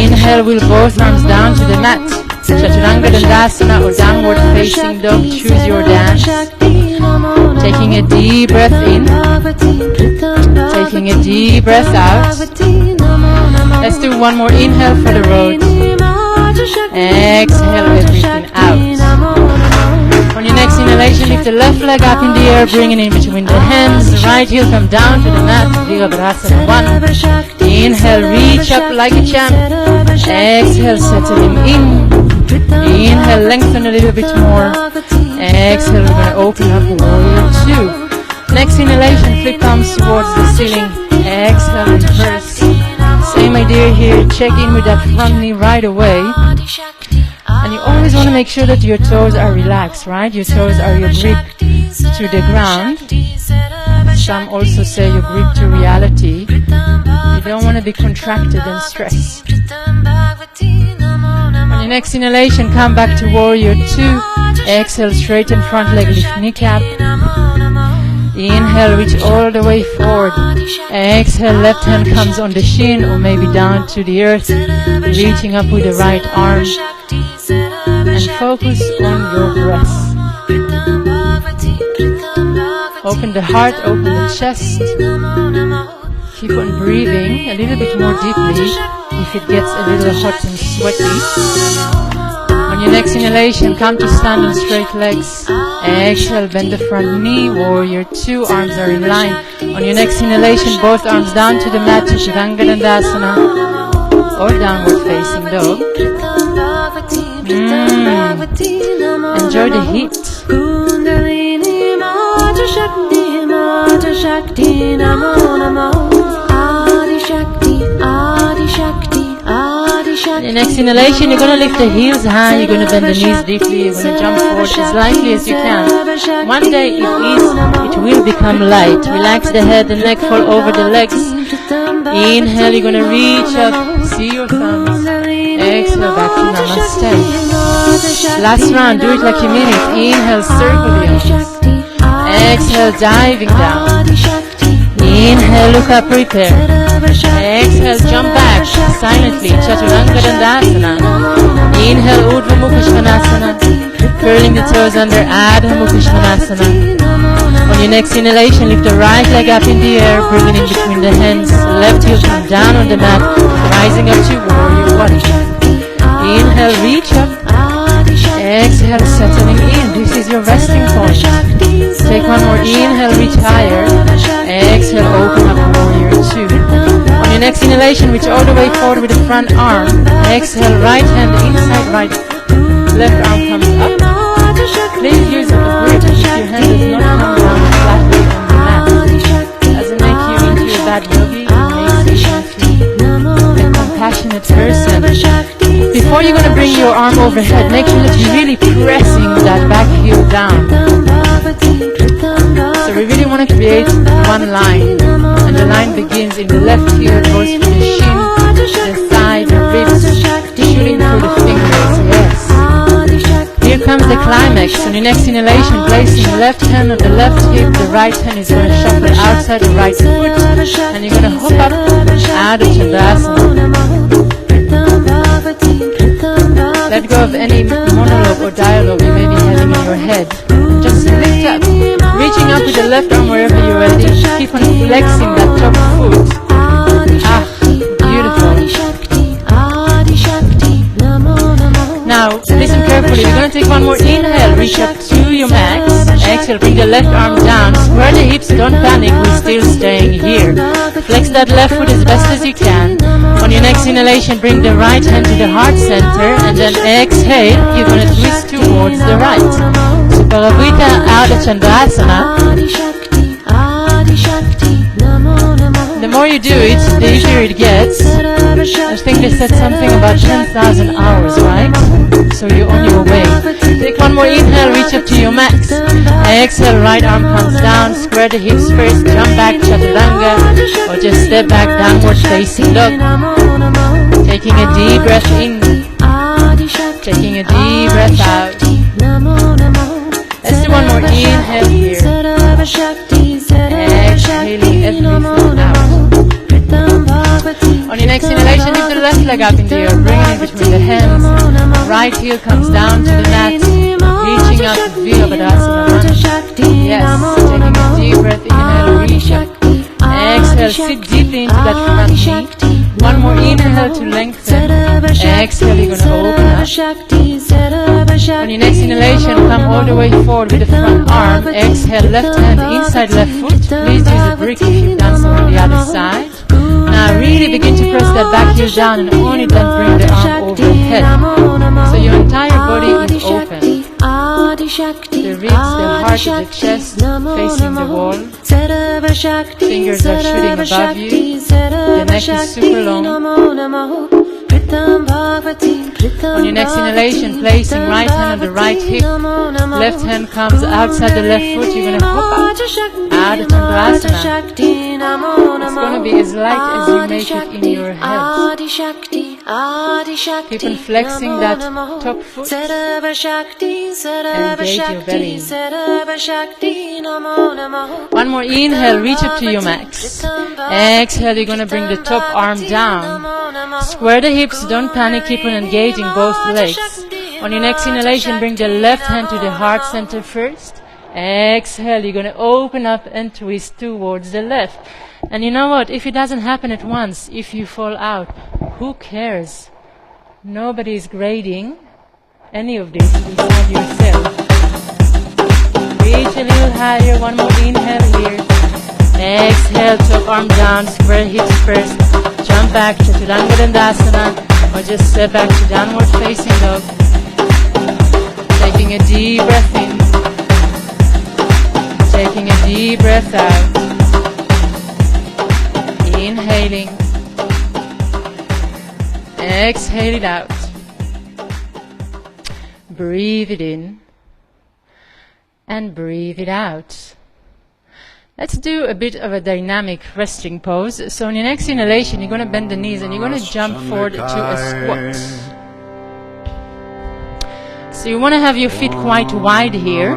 Inhale, wheel both arms down to the mat. Chaturanga Dandasana or downward facing dog, choose your dance. Taking a deep breath in. Taking a deep breath out. Let's do one more inhale for the road. Exhale everything out. On your next inhalation, lift the left leg up in the air, bring it in between the hands. The right heel come down to the mat. Virabhadrasana 1. Inhale, reach up like a champ. Exhale, settling in. Inhale, lengthen a little bit more. Exhale, we're going to open up the warrior 2. Next inhalation, flip palms towards the ceiling. Exhale, reverse. Same idea here, check in with that front knee right away. And you always want to make sure that your toes are relaxed, right? Your toes are your grip to the ground. Some also say your grip to reality. You don't want to be contracted and stressed. On your next inhalation, come back to warrior 2. Exhale, straighten front leg, lift kneecap. Inhale, reach all the way forward. Exhale, left hand comes on the shin or maybe down to the earth, reaching up with the right arm. And focus on your breath. Open the heart, open the chest. Keep on breathing a little bit more deeply if it gets a little hot and sweaty. On your next inhalation, come to stand on straight legs. Exhale, bend the front knee, warrior 2, arms are in line. On your next inhalation, both arms down to the mat, Chaturanga Dandasana, or downward facing dog. Enjoy the heat. And next inhalation, you're going to lift the heels high, you're going to bend the knees deeply, you're going to jump forward as lightly as you can. One day it will become light. Relax the head, the neck, fall over the legs. Inhale, you're going to reach up, see your thumbs. Exhale, back to Namaste. Last round, do it like you mean it. Inhale, circle the arms. Exhale, diving down. Inhale, look up, prepare. Exhale, jump back silently, Chaturanga Dandasana. Inhale, Urdhva Mukha Svanasana. Curling the toes under Adho Mukha Svanasana. On your next inhalation, lift the right leg up in the air, bring it in between the hands. Left heel come down on the mat, rising up to Warrior One. Inhale, reach up. Exhale, settling in. This is your resting point. Take one more inhale, reach higher. Exhale, open up Warrior Two. On your next inhalation, reach all the way forward with the front arm. Exhale, right hand inside right. Left arm comes up. Please use the grip if your hand does not come down flatly on the mat. Doesn't make you into a bad yogi, it makes you into a compassionate person. Before you're going to bring your arm overhead, make sure that you're really pressing that back heel down. So we really want to create one line, and the line begins in the left heel, goes from the shin, the thigh, the ribs, shooting through the fingers, yes. Here comes the climax. On your next inhalation, placing left hand on the left hip, the right hand is going to shuffle outside the right foot, and you're going to hop up out of Tadasana. Let go of any monologue or dialogue you may be having in your head. Just lift up, reaching up with the left arm wherever you're ready. Keep on flexing that top foot. Beautiful. Now, listen carefully. You're going to take one more inhale, reach up to your max. Exhale, bring the left arm down. Square the hips, don't panic, we're still staying here. Flex that left foot as best as you can. On your next inhalation, bring the right hand to the heart center, and then exhale, you're going to twist towards the right. So Parabhita Ardha Chandrasana. The more you do it, the easier it gets. I think they said something about 10,000 hours, right? So you're on your way. Take one more inhale, reach up to your max. Exhale, right arm comes down, square the hips first, jump back, Chaturanga, or just step back, downward facing dog. Taking a deep breath in, taking a deep breath out. Let's do one more inhale here. Exhaling everything out. On your next inhalation, lift the left leg up in the air, bring it in between the hands. Right heel comes down to the mat, reaching up to Virabhadasana. Yes, taking a deep breath, inhale, reach up. Exhale, sit deeply into that front knee. One more inhale to lengthen. Exhale, you're going to open up. On your next inhalation, come all the way forward with the front arm. Exhale, left hand inside left foot. Please use a brick if you've done so on the other side. Now really begin to press that back heel down, and only then bring the arm overhead. So your entire body is open. The ribs, the heart, the chest facing the wall. Fingers are shooting above you. The neck is super long. On your next inhalation, placing right hand on the right hip. Left hand comes outside the left foot. You're going to hop up. Ardha Chandrasana. It's going to be as light as you make it in your head. Keep on flexing that top foot. Engage your belly. One more inhale, reach up to your max. Exhale, you're going to bring the top arm down. Square the hips, don't panic, keep on engaging both legs. On your next inhalation, bring the left hand to the heart center first. Exhale, you're going to open up and twist towards the left. And you know what? If it doesn't happen at once, if you fall out, who cares? Nobody is grading any of this beside yourself. Reach a little higher, one more inhale here. Exhale, top arm down, square hips first. Jump back to Chaturanga Dandasana, or just step back to downward facing dog. Taking a deep breath in. Taking a deep breath out. Inhaling. Exhale it out. breathe it in and breathe it out. Let's do a bit of a dynamic resting pose. So in your next inhalation, you're going to bend the knees and you're going to jump forward to a squat. So you want to have your feet quite wide here.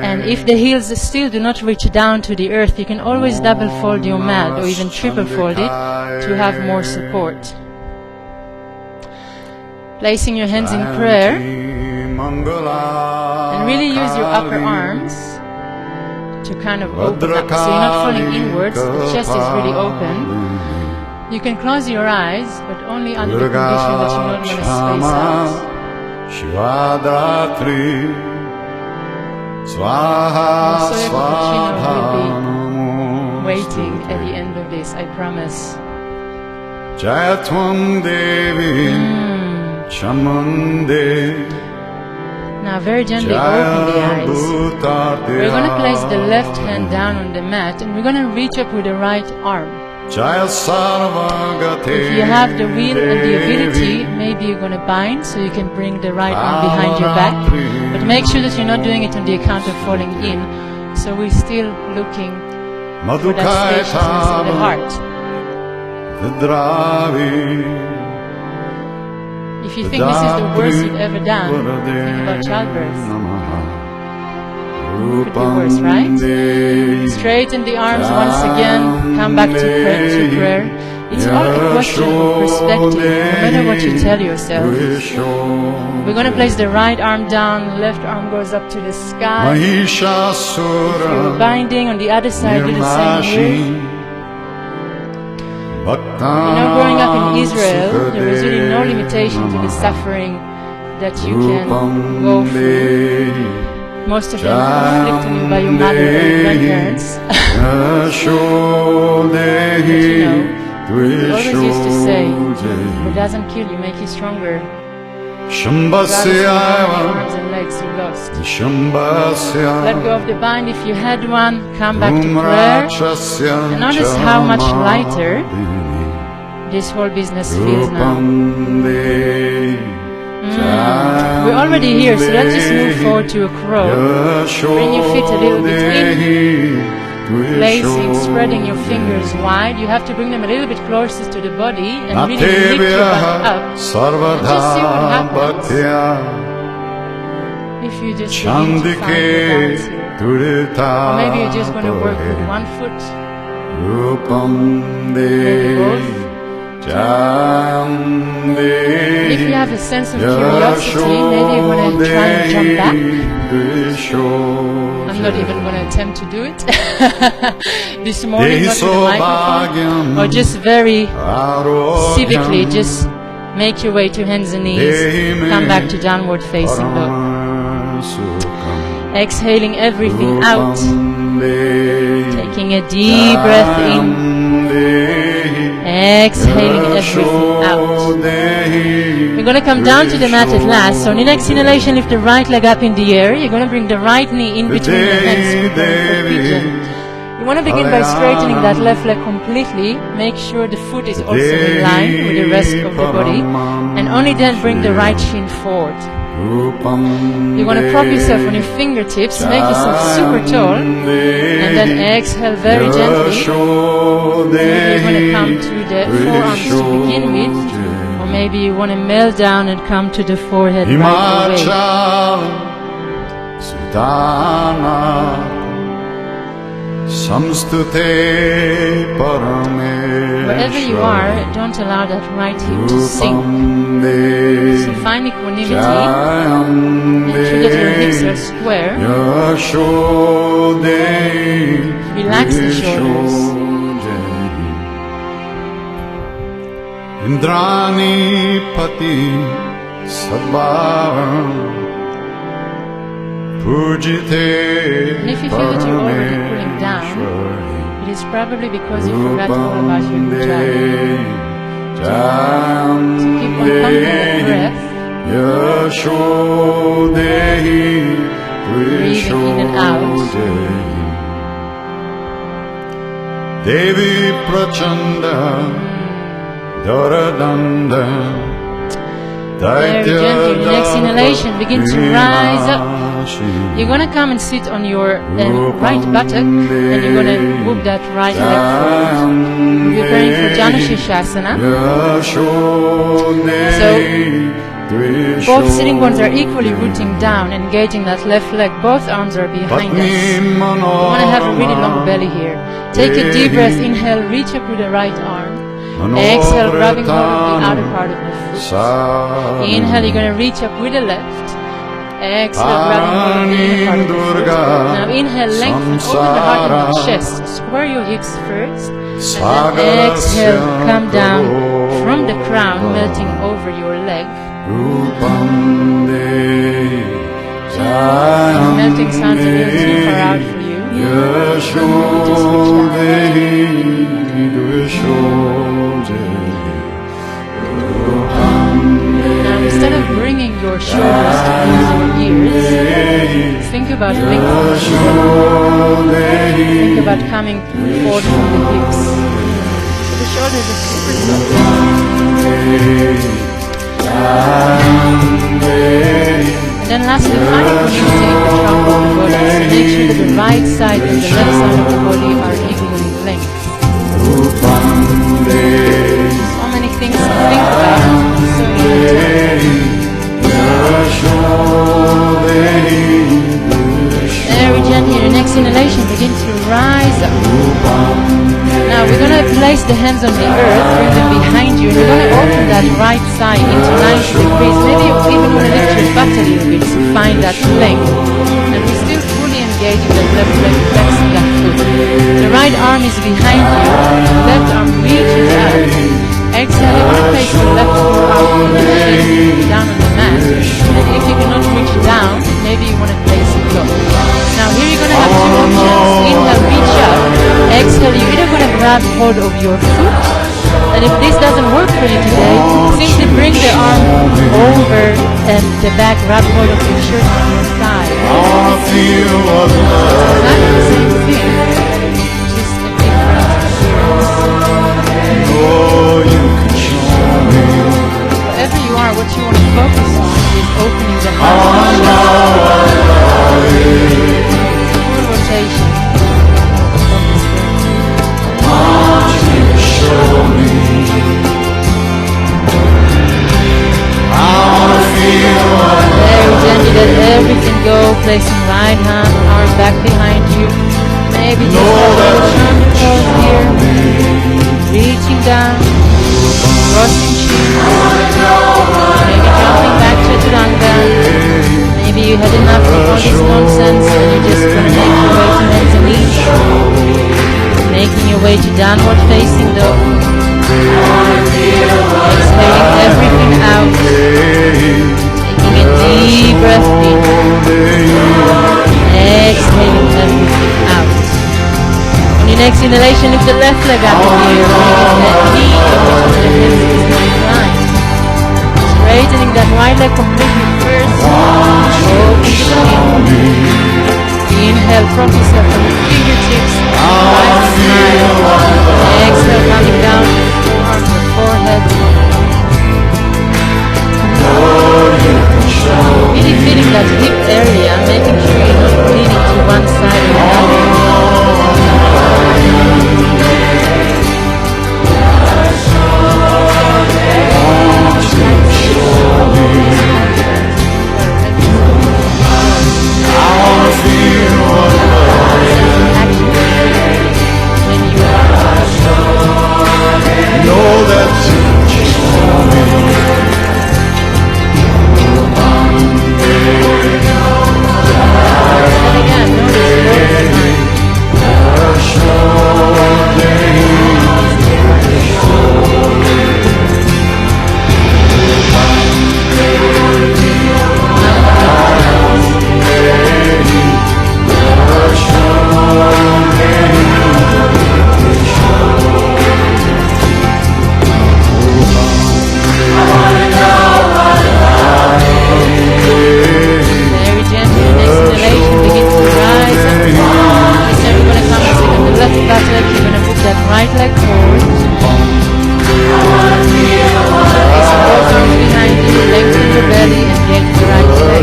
And if the heels still do not reach down to the earth, you can always double fold your mat or even triple fold it to have more support. Placing your hands in prayer. And really use your upper arms to kind of open up. So you're not falling inwards, the chest is really open. You can close your eyes, but only under the condition that you're not going to space out. Svaha will be waiting at the end of this, I promise. Now very gently open the eyes. We're going to place the left hand down on the mat and we're going to reach up with the right arm. If you have the will and the ability, maybe you're going to bind so you can bring the right arm behind your back. But make sure that you're not doing it on the account of falling in. So we're still looking for that spaciousness in the heart. If you think this is the worst you've ever done, think about childbirth. Could be worse, right? Straighten the arms once again, come back to prayer. It's all a question of perspective, no matter what you tell yourself. We're going to place the right arm down, left arm goes up to the sky. If you're binding on the other side, do the same way. You know, growing up in Israel, there was really no limitation to the suffering that you can go through. Most of them inflicted by your mother and grandparents. But you know, we always used to say, what doesn't kill you, make you stronger. Regardless of how many arms and legs you lost. Let go of the bind if you had one, come back to prayer, and notice how much lighter this whole business feels now. We're already here, so let's just move forward to a crow. Bring your feet a little bit in, placing, spreading your fingers wide. You have to bring them a little bit closer to the body and really lift your butt up. And just see what happens if you just begin to find your balance here. Or maybe you're just going to work with one foot, maybe both. If you have a sense of curiosity, maybe you want to try and jump back. I'm not even going to attempt to do it this morning, not with a microphone, or just very civically, just make your way to hands and knees, come back to downward facing dog. Exhaling everything out, taking a deep breath in. Exhaling everything out. You're going to come down to the mat at last. So on your next inhalation, lift the right leg up in the air. You're going to bring the right knee in between the hands. For pigeon. You want to begin by straightening that left leg completely. Make sure the foot is also in line with the rest of the body. And only then bring the right shin forward. You want to prop yourself on your fingertips, make yourself super tall, and then exhale very gently. Maybe you want to come to the forearms to begin with, or maybe you want to melt down and come to the forehead right away. Wherever you are, don't allow that right hip to sink. So find equanimity, make sure that your hips are square, relax the shoulders. Indrani pati sabhavam pujite. And if you feel that you're already cooling down, it is probably because you forgot all about your ujjayi. So keep on pumping the breath, breathing in and out. Devi prachanda Dharadanda Very gently. The next inhalation, begin to rise up. You're going to come and sit on your right buttock, and you're going to move that right leg forward. We're preparing for Janushirshasana. So both sitting bones are equally rooting down, engaging that left leg. Both arms are behind us. You want to have a really long belly here. Take a deep breath. Inhale, reach up with the right arm. Exhale, grabbing hold of the outer part of the foot. Inhale, you're going to reach up with the left. Exhale, grabbing hold of the inner part of the foot. Now inhale, lengthen, open the heart and the chest. Square your hips first. And then exhale, come down from the crown, melting over your leg. The melting sounds a little too far out for you. Just reach now, instead of bringing your shoulders to your ears, think about lengthening. Think about coming forward from the hips. So the shoulders are super soft. And then lastly, find a position in the trunk of the body. So make sure that the right side and the left side of the body are equal in length. So many things to think about. So very gently, the next inhalation, begin to rise up. Now we're going to place the hands on the earth, bring them behind you, and we're going to open that right side into 90 degrees. Maybe you even want to lift your butt a little bit to find that length. And we're still fully engaging that left leg, flexing that foot. The right arm is behind you, the left arm reaches out. Exhale, you want to place your left forearm on the shin, down on the mat. And if you cannot reach down, maybe you want to place it low. Now here you're going to have two options. Inhale, reach up. Exhale, you're either going to grab hold of your foot, and if this doesn't work for you today, simply bring the arm over and the back, grab hold of your shirt on your thigh. It's exactly the same thing, just a different appearance. Wherever you are, what you want to focus on is opening the heart. Full rotation. Very gently, let everything go. Placing right hand, arm back behind you. Maybe just a little turn your toes here. Reaching down, crossing shins. Maybe jumping back to Chaturanga. Maybe you had enough of all this nonsense and you're just going to make your way to hands and knees. Making your way to downward facing dog. Exhaling everything out. Taking a deep breath in. Exhaling everything out. On your next inhalation, lift the left leg up in the air. Bringing that knee in between the hips is the incline. Straightening that right leg completely first. Open the shin. Inhale, prop yourself on the fingertips. Right smile. Exhale, coming down to the forearms and forehead. Really feeling that hip area, making sure you're not leaning to one side or another. When you are your belly, engage the right leg.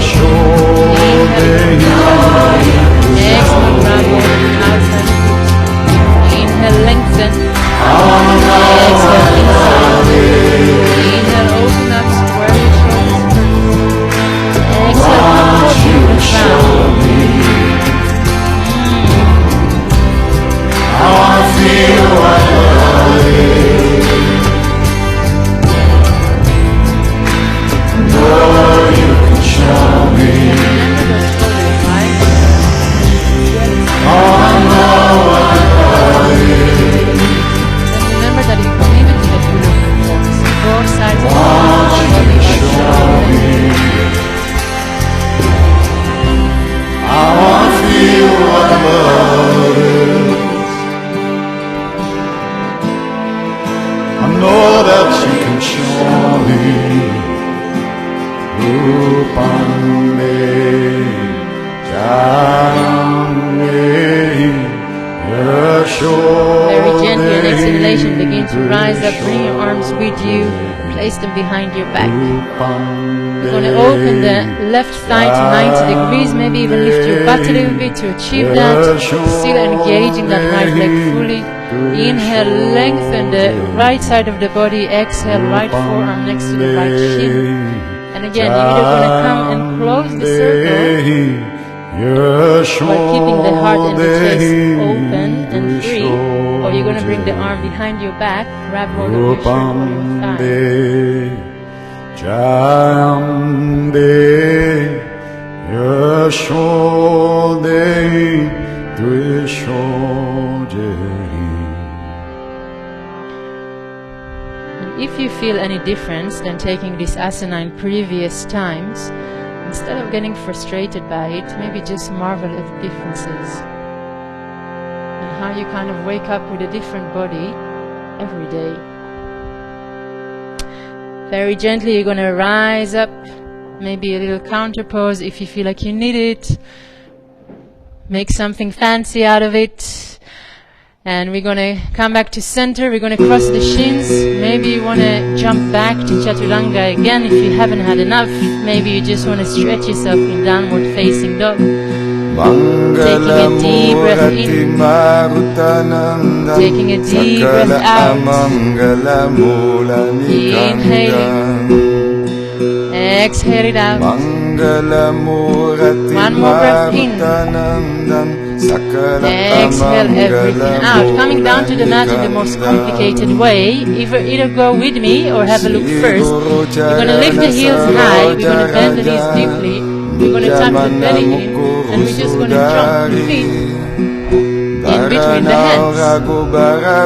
Inhale, grab hold of the outside foot. Inhale, lengthen. Exhale, inside. Inhale, open up, square your shoulders. Exhale, come forward, round. I want to feel what love is. Lord, you can show me. Oh, I know what love is. And remember that you can even do the beautiful forms. Both sides of the body are showing. I want to feel what love is. I know that you can show me. Very gently on exhalation, begin to rise up, bring your arms with you, place them behind your back. We're going to open the left thigh to 90 degrees, maybe even lift your butt a little bit to achieve that. Still engaging that right leg fully. Inhale, lengthen the right side of the body. Exhale, right forearm next to the right shin. And again, you're either going to come and close the circle while keeping the heart and the chest open and free, or you're going to bring the arm behind your back, grab hold of your shirt or your thigh. And if you feel any difference than taking this asana in previous times, instead of getting frustrated by it, maybe just marvel at the differences and how you kind of wake up with a different body every day. Very gently, you're going to rise up, maybe a little counter pose if you feel like you need it. Make something fancy out of it. And we're going to come back to center. We're going to cross the shins. Maybe you want to jump back to Chaturanga again if you haven't had enough. Maybe you just want to stretch yourself in downward facing dog. Taking a deep breath in. Taking a deep breath out. Inhaling. Exhale it out. One more breath in. Exhale everything out. Coming down to the mat in the most complicated way. Either go with me or have a look first. We're going to lift the heels high. We're going to bend the knees deeply. We're going to tuck the belly in. And we're just going to jump the feet in between the hands.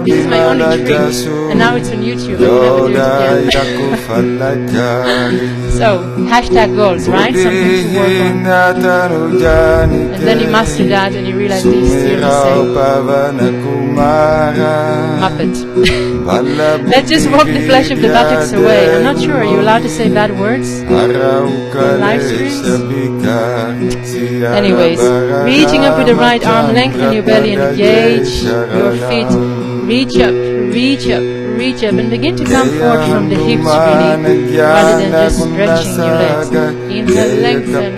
This is my only trick. And now it's on YouTube. I'm never do it again. So, hashtag goals, right? Something to work on. And then you master that and you realize that you still the same. Muppet. Let's just walk the flesh of the buttocks away. I'm not sure, are you allowed to say bad words? Live streams? Anyways, reaching up with the right arm, lengthen your belly and engage your feet. Reach up, reach up, reach up, and begin to come forward from the hips really, rather than just stretching your legs. Inhale, lengthen.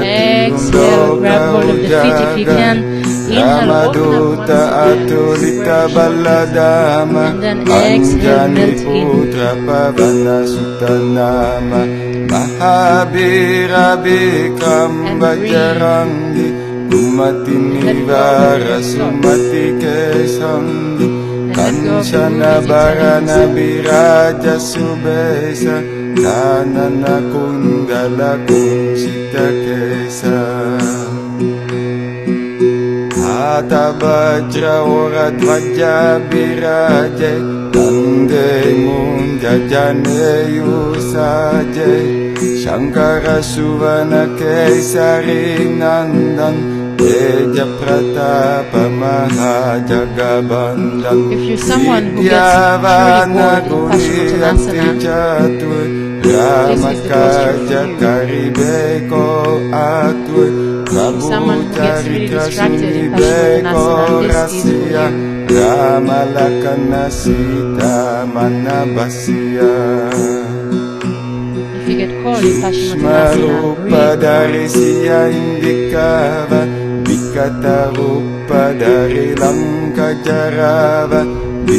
Exhale, grab hold of the feet if you can. Inhale, open up one side, and then exhale, melt in. Kumatinivara sumatike samdi Kanshana barana biraja subesa Kanana kundala kunsita kesa Hata bajra ora dvaja biraja Tande munda jane yusaje Shankara suvana kesari nandan Teja pratapa mahajagabandam If you're someone who gets really bored in Paschimottanasana, someone who gets really distracted in Paschimottanasana, this is for you. If if you get cold in Paschimottanasana, Rupa breathe. dari siya indikava, Vikatarupa dari langka jarava, I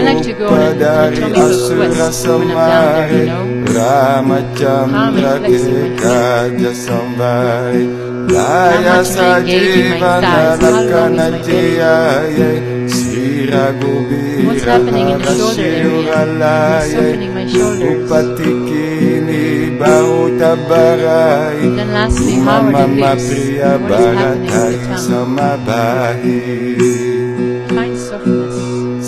like to go on Bhimarupa an dari anatomical asura quest when I'm down there, you samare, know. Ramachandra How am I flexing my ke feet? kaja samvare, How Laya much am I engaging my sajivana thighs? How long is lakana my belly? jiyaye, Sira What's gubira happening in the shoulder area? Am I harasiyuralaye, softening my shoulders? Upatikini bahuta barai, Then lastly, how are the Mama lips? priya What is happening with bharatai the tongue? samabahi, Find softness.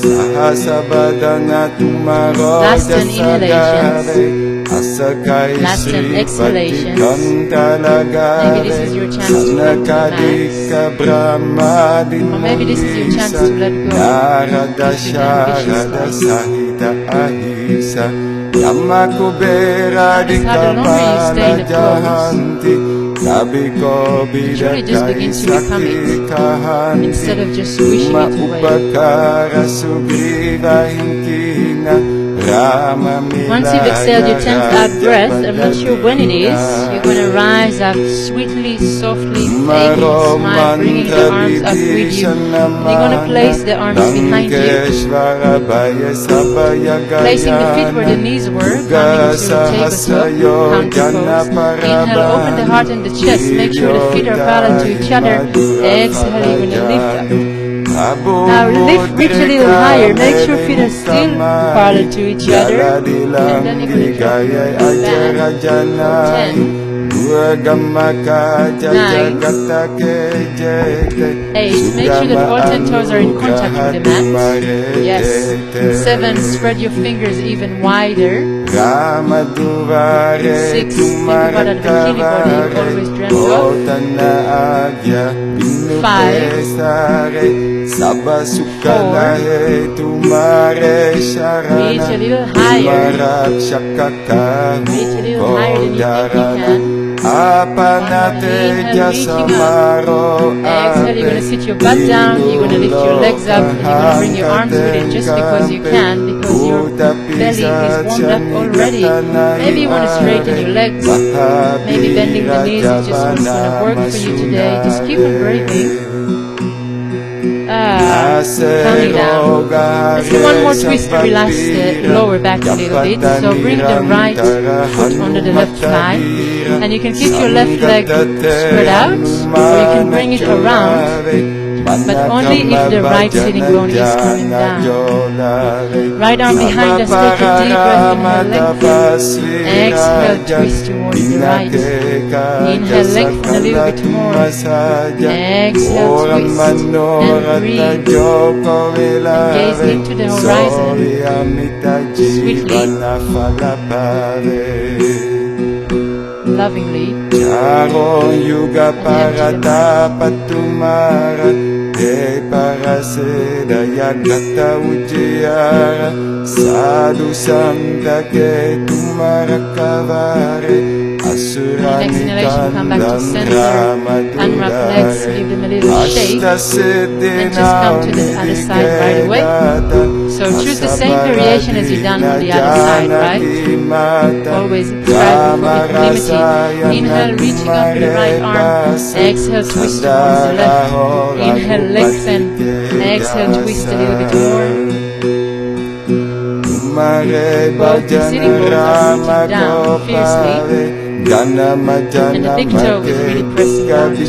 Sahasabadana tumaro Last 10 inhalations. jasagare, Asakai Last 10 Sri exhalations. Patikantalagare, Maybe this is your chance to come to the Sanakadika max. Brahmadin Or maybe this is your chance Mundisa, to let go Narada with the ambitious Sharada life. Sahita Ahisa, Yamakubera Notice how the longer you stay in Dikapala the pose, Jahanti, Kabiko it truly just Bidakai begins to become Sakti it, Kahanti, instead of just wishing Uma it away. Upakara Sugriva Hinkina, Rama Once you've exhaled your 10th out Milaya breath, I'm not sure when it is, you're going to rise up sweetly, softly, taking a smile, bringing the arms up with you. And you're going to place the arms behind you, placing the feet where the knees were, coming to tabletop, counter pose. Inhale, open the heart and the chest, make sure the feet are parallel to each other. Exhale, you're going to lift up. Now lift, reach a little higher, make sure feet are still parallel to each other, and then you're going to drop back for 10, 9, 8, make sure that all 10 toes are in contact with the mat. Yes. 7, spread your fingers even wider. 6, think about that bikini body you always dreamt of. 5, 4, reach a little higher. Reach a little higher than you think you can. Inhale, reaching up. Exhale, you're going to sit your butt down, you're going to lift your legs up, and you're going to bring your arms with it just because you can, because your belly is warmed up already. Maybe you want to straighten your legs, maybe bending the knees is just what's going to work for you today. Just keep on breathing. Coming down. Let's do one more twist to relax the lower back a little bit. So bring the right foot under the left thigh, and you can keep your left leg spread out, or you can bring it around, but only if the right sitting bone is coming down. Right arm behind us, take a deep breath, inhale, lengthen. Exhale, twist towards the right. Inhale, lengthen a little bit more. Exhale, twist, and breathe. Gaze into the horizon, sweetly, lovingly. Yuga Parata Patumara, He Parasedaya Gata Ujjayara, Sadhu Santa Ke Tumara Kavare, Next inhalation, come back to center, unwrap legs, give them a little shake, and just come to the other side right away. So choose the same variation as you've done on the other side, right? Always strive for equanimity. Inhale, reaching up the right arm. Exhale, twist towards the left. Inhale, lengthen. Exhale, twist a little bit more. Both the sitting bones are reaching down fiercely. And the big toe is really pressing down too.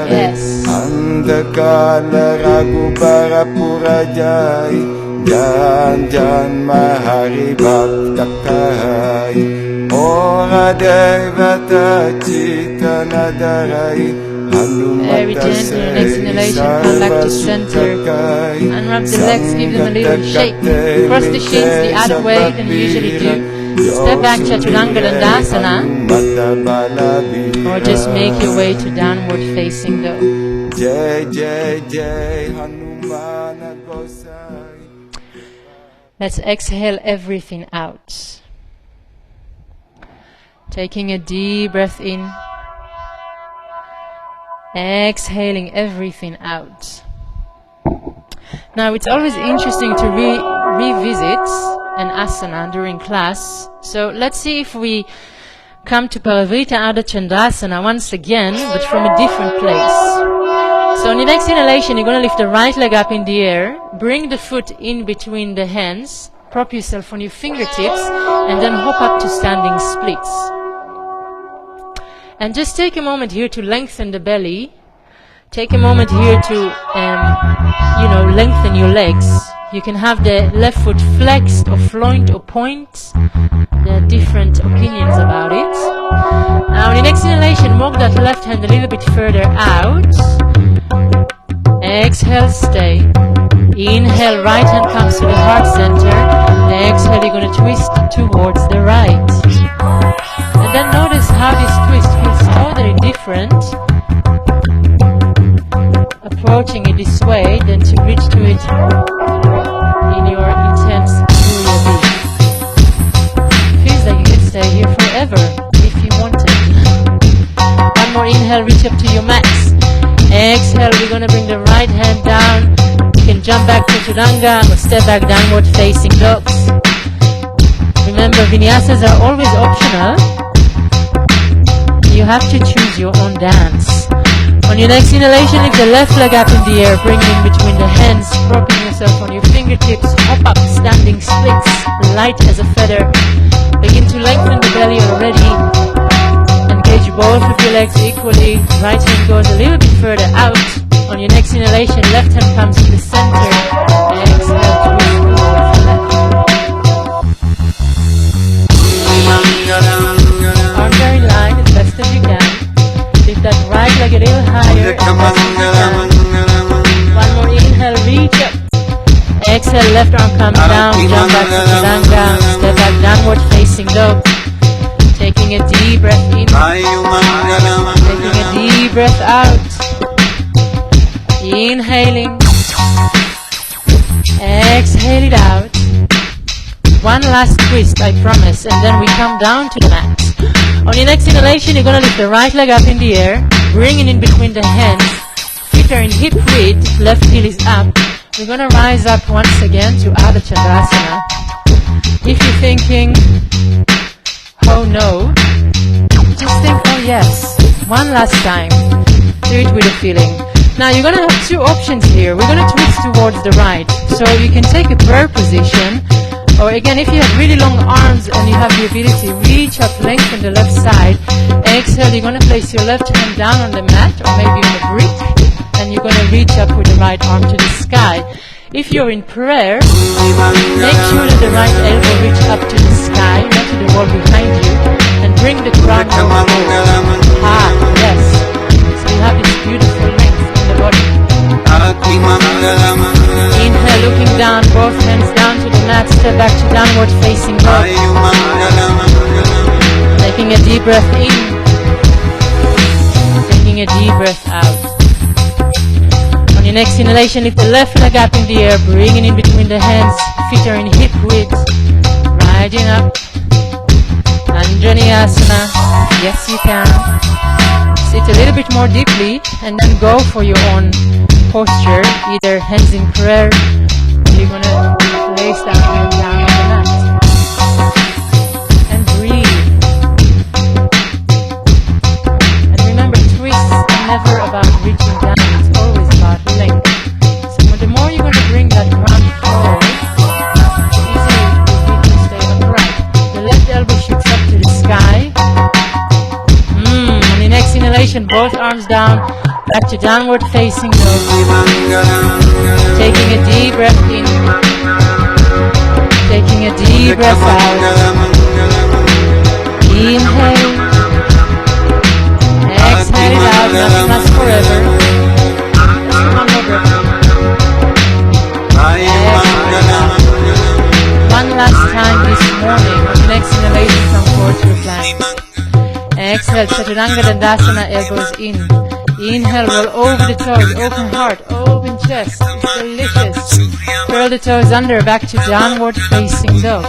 Yes. Andakala ragu para purajai, Jan mahari bhaktakai, Ora devata chitanadarai, Very gentle. Next inhalation, come back to center. Unwrap the legs, give them a little shake. Cross the shins the other way than you usually do. Step back, Chaturanga Dandasana, or just make your way to downward facing dog. Let's exhale everything out. Taking a deep breath in. Exhaling everything out. Now it's always interesting to revisit an asana during class. So let's see if we come to Parivrita Ardha Chandrasana once again, but from a different place. So on your next inhalation, you're going to lift the right leg up in the air, bring the foot in between the hands, prop yourself on your fingertips, and then hop up to standing splits. And just take a moment here to lengthen the belly. Take a moment here to, lengthen your legs. You can have the left foot flexed or floint or point. There are different opinions about it. Now, on your next inhalation, walk that left hand a little bit further out. Exhale, stay. Inhale, right hand comes to the heart center. Exhale, you're going to twist towards the right. And then notice how this twist feels totally different. Approaching it this way, then to reach to it in your intense Surya beat. Feels like you can stay here forever if you wanted. One more inhale, reach up to your max. Exhale, we're going to bring the right hand down. You can jump back to Chaturanga or step back downward facing dogs. Remember, vinyasas are always optional. You have to choose your own dance. On your next inhalation, lift the left leg up in the air, bring it in between the hands, propping yourself on your fingertips, hop up, standing splits, light as a feather. Begin to lengthen the belly already. Engage both of your legs equally. Right hand goes a little bit further out. On your next inhalation, left hand comes to the center. Exhale, twist towards the left. Arms are in line as best as you can. Lift that right leg a little higher. One more inhale, reach up. Exhale, left arm comes down, jump back to Chaturanga, step back downward facing dog. Taking a deep breath in, taking a deep breath out. Inhaling, exhale it out. One last twist, I promise, and then we come down to the mat. On your next inhalation, you're going to lift the right leg up in the air, bring it in between the hands, feet are in hip width, left heel is up. We're going to rise up once again to Ardha Chandrasana. If you're thinking, oh no, just think, oh yes, one last time. Do it with a feeling. Now you're going to have two options here. We're going to twist towards the right. So you can take a prayer position, or again, if you have really long arms and you have the ability, reach up, lengthen the left side. Exhale, you're going to place your left hand down on the mat or maybe on a brick, and you're going to reach up with the right arm to the sky. If you're in prayer, make sure that the right elbow reach up to the sky, not to the wall behind you, and bring the crown forward. Yes. So you have this beautiful length in the body. Inhale, looking down, both hands down to the mat, step back to downward facing dog. Taking a deep breath in, taking a deep breath out. On your next inhalation, lift the left leg up in the air, bring it in between the hands, feet are in hip width, riding up. Anjani Asana, yes you can. Sit a little bit more deeply and then go for your own posture, either hands in prayer, or you're going to place that hand down on the mat. And breathe. And remember, twists are never about reaching down, it's always about length. So the more you're going to bring that ground forward, the easier it will be to stay upright. The left elbow shoots up to the sky. On the next inhalation, both arms down, back to downward facing dog. Taking a deep breath in, taking a deep breath out. Inhale, exhale it out, nothing lasts forever. Just one more breath. One last time this morning. On the next inhalation, come forward to a plank. Exhale, Chaturanga Dandasana, elbows in. Inhale, roll over the toes, open heart, open chest. It's delicious. Curl the toes under, back to downward facing dog.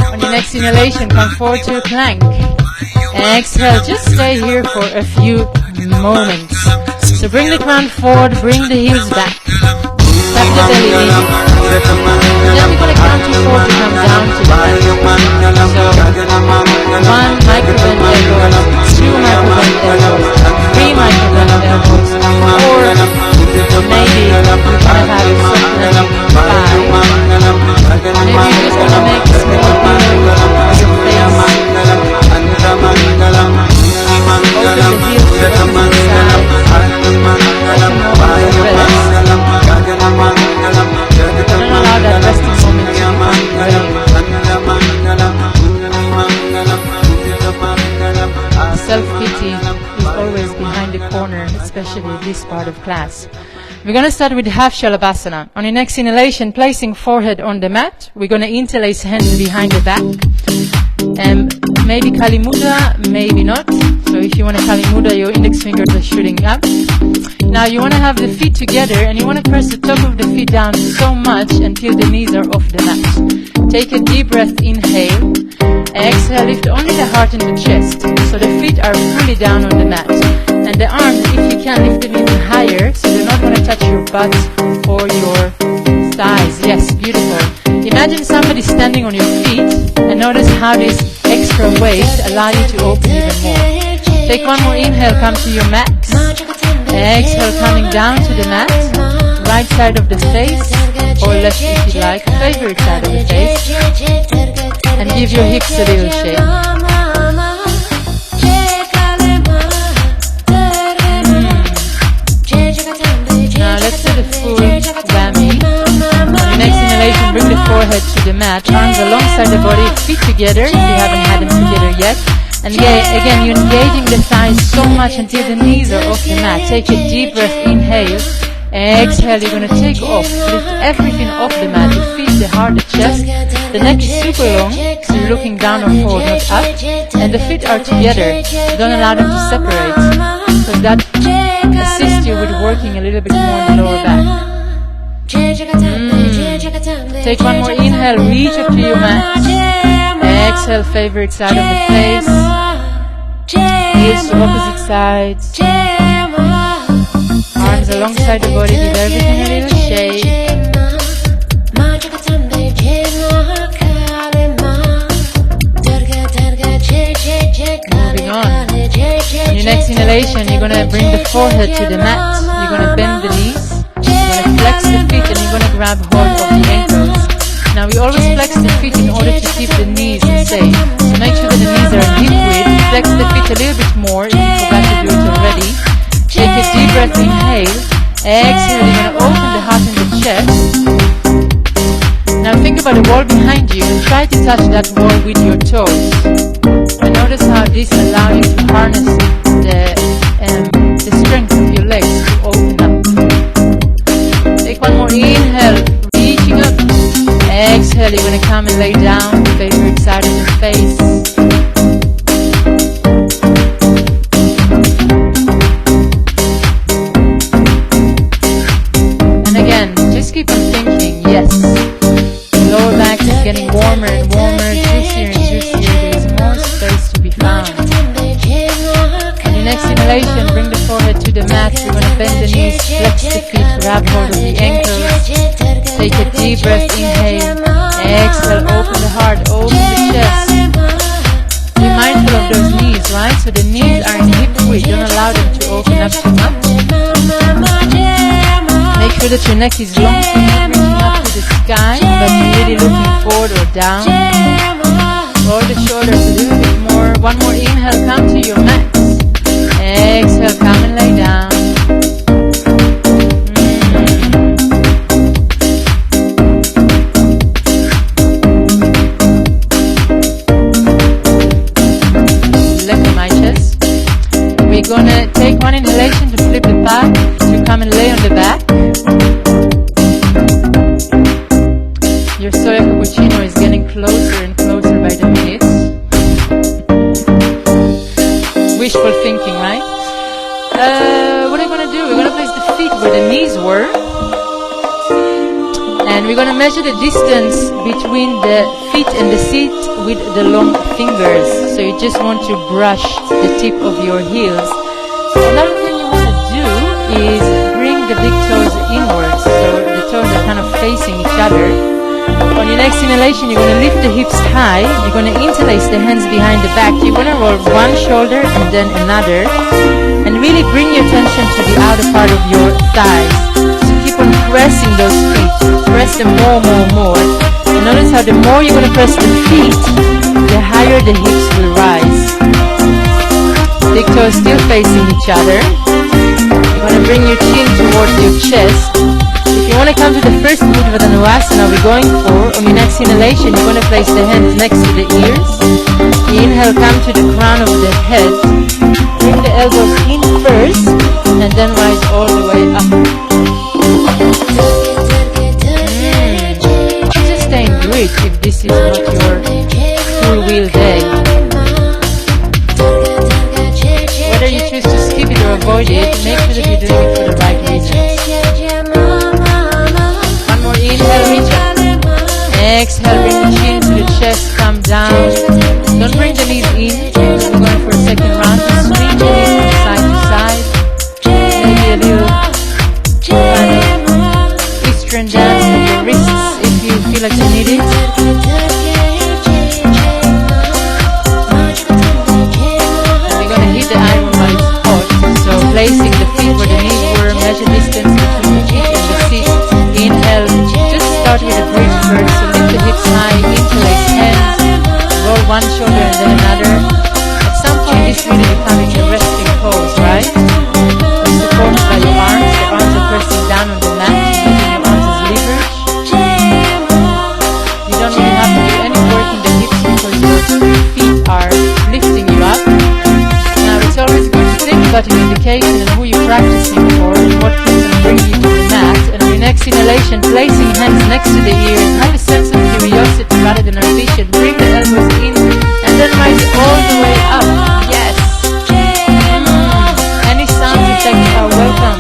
On your next inhalation, come forward to a plank. Exhale, just stay here for a few moments. So bring the crown forward, bring the heels back. Tap the belly in. Then we're going to count to 4 part of class. We're going to start with half Shalabhasana. On your next inhalation, placing forehead on the mat, we're going to interlace hands behind the back. Maybe Kali Mudra, maybe not. So if you want a Kali Mudra, your index fingers are shooting up. Now you want to have the feet together and you want to press the top of the feet down so much until the knees are off the mat. Take a deep breath, inhale. Exhale, lift only the heart and the chest. So the feet are fully down on the mat. And the arms, if you can, lift them even higher so they're not going to touch your butt or your thighs. Yes, beautiful. Imagine somebody standing on your feet and notice how this extra weight allow you to open even more. Take one more inhale, come to your max. Exhale, coming down to the mat. Right side of the face, or left if you like, favorite side of the face. And give your hips a little shake. Now let's do the full whammy. On your next inhalation, bring the forehead to the mat. Arms alongside the body, feet together if you haven't had them together yet. And again, you're engaging the thighs so much until the knees are off the mat. Take a deep breath, inhale. Exhale, you're going to take off. Lift everything off the mat. The feet, the heart, the chest. The neck is super long, so you're looking down or forward, not up. And the feet are together. Don't allow them to separate, because that assists you with working a little bit more in the lower back. Take one more inhale, reach up to your mat. Exhale, favorite side of the face. Heels to opposite sides. Arms alongside the body, give everything a little shake. Moving on. On your next inhalation, you're going to bring the forehead to the mat. You're going to bend the knees. You're going to flex the feet and you're going to grab hold of the ankles. Now we always flex the feet in order to keep the knees safe. So make sure that the knees are hip width. Flex the feet a little bit more if you forgot to do it already. Take a deep breath, inhale. Exhale, you're going to open the heart and the chest. Now think about the wall behind you and try to touch that wall with your toes. And notice how this allows you to harness the strength of your legs to open up. Take one more inhale, reaching up. Exhale, you're going to come and lay down, favorite side of the face. And again, just keep on thinking, yes, the lower back is getting warmer and warmer, juicier and juicier, there is more space to be found. On your next inhalation, bring the forehead to the mat, you're going to bend the knees, flex the feet, grab hold of the ankles. Take a deep breath, inhale. Exhale, open the heart, open the chest. Be mindful of those knees, right? So the knees are in hip width. Don't allow them to open up too much. Make sure that your neck is long, so you're not reaching up to the sky, but you're really looking forward or down. Roll the shoulders a little bit more. One more inhale, come to your mat. Exhale, come and lay down. We're gonna take one inhalation to flip the back, to come and lay on the back. Your soya cappuccino is getting closer and closer by the minute. Wishful thinking, right? What are we gonna do? We're gonna place the feet where the knees were. And we're gonna measure the distance between the feet and the seat with the long fingers. So you just want to brush the tip of your heels. Another thing you want to do is bring the big toes inwards, so the toes are kind of facing each other. On your next inhalation, you're going to lift the hips high. You're going to interlace the hands behind the back. You're going to roll one shoulder and then another, and really bring your attention to the outer part of your thighs. So keep on pressing those feet. Press them more. And notice how the more you're going to press the feet, the higher the hips will rise. Big toes still facing each other. You're going to bring your chin towards your chest. If you want to come to the first Urdhva Dhanurasana we're going for, on your next inhalation, you're going to place the hands next to the ears. Inhale, come to the crown of the head. Bring the elbows in first. and then rise all the way up. Just stay in grid if this is not your full wheel day. Whether you choose to skip it or avoid it, make sure that you're doing it for the right reasons. One more inhale, reach up. Exhale, bring the chin to the chest, come down. Don't bring the knees in. We're going for a second round. Just swing the knees from side to side. Maybe a little kind of Eastern dance with your wrists if you feel like you need it. We're going to hit the iron while it's hot. So placing the feet where the knees were, measure distance between the feet and the seat. Inhale, just start with a bridge first. So lift the hips high, interlace hands, roll one shoulder and then another. At some point this really becoming a resting pose, right? You're supported by your arms. The arms are pressing down on the mat, using your arms as leverage. You don't really have to do any work in the hips because your feet are lifting you up. Now it's always good to think about your indication and who you're practicing for and what can bring you to the mat. And on your next inhalation, placing hands next to the ears, have a sense of curiosity rather than ambition. Bring the elbows in and then rise all the way up. Yes. Any sound effects are welcome.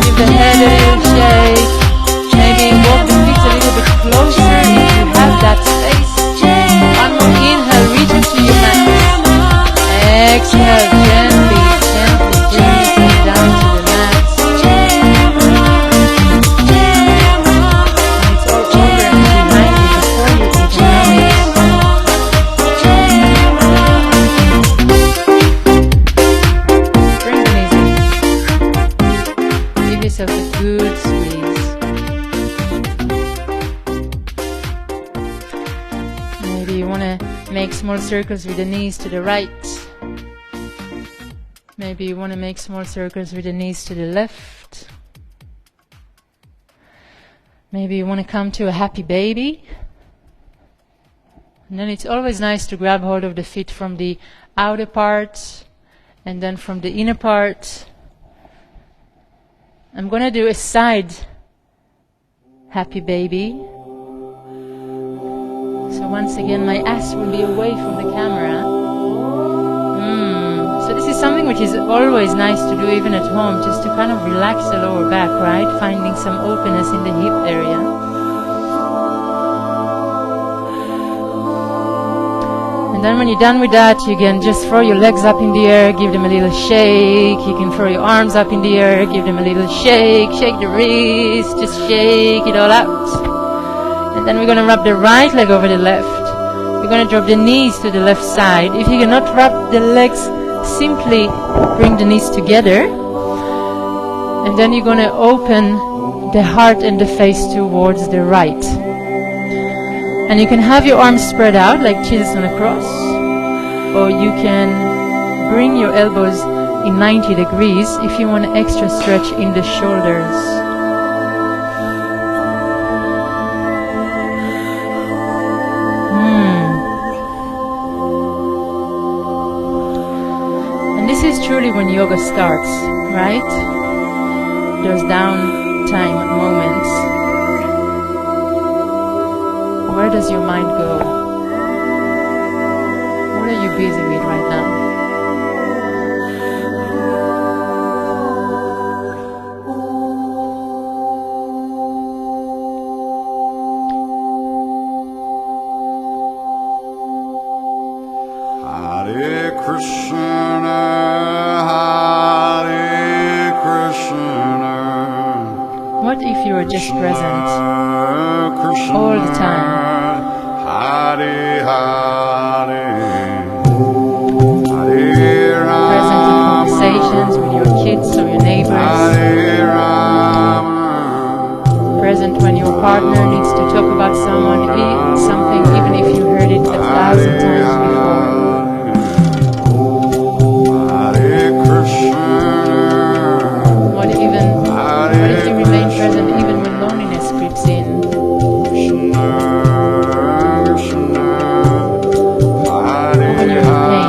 Give the head a little shake. Maybe walk the feet a little bit closer if you have that space. One more inhale, reach up to your mat. Exhale, gently, gently bring yourself down to the mat. And it's all over and behind you before you even know it. Bring the knees in. Give yourself a good squeeze. Maybe you want to make small circles with the knees to the right. Maybe you want to make small circles with the knees to the left. Maybe you want to come to a happy baby. And then it's always nice to grab hold of the feet from the outer part and then from the inner part. I'm going to do a side happy baby. So once again, my ass will be away from the camera. So this is something which is always nice to do even at home, just to kind of relax the lower back, right? Finding some openness in the hip area. And then when you're done with that, you can just throw your legs up in the air, give them a little shake. You can throw your arms up in the air, give them a little shake. Shake the wrist, just shake it all out. And then we're going to rub the right leg over the left. We're going to drop the knees to the left side. If you cannot rub the legs, simply bring the knees together. And then you're going to open the heart and the face towards the right. And you can have your arms spread out like Jesus on a cross. Or you can bring your elbows in 90 degrees if you want an extra stretch in the shoulders. This is truly when yoga starts, right? Those downtime moments. Where does your mind go? What are you busy with right now? Hare Krishna, Hare Krishna. What if you are just present all the time? Hare Hare. Present in conversations with your kids or your neighbors. Present when your partner needs to talk about something, even if you heard it 1,000 times before. What if you remain present even when loneliness creeps in? Or when you're in pain?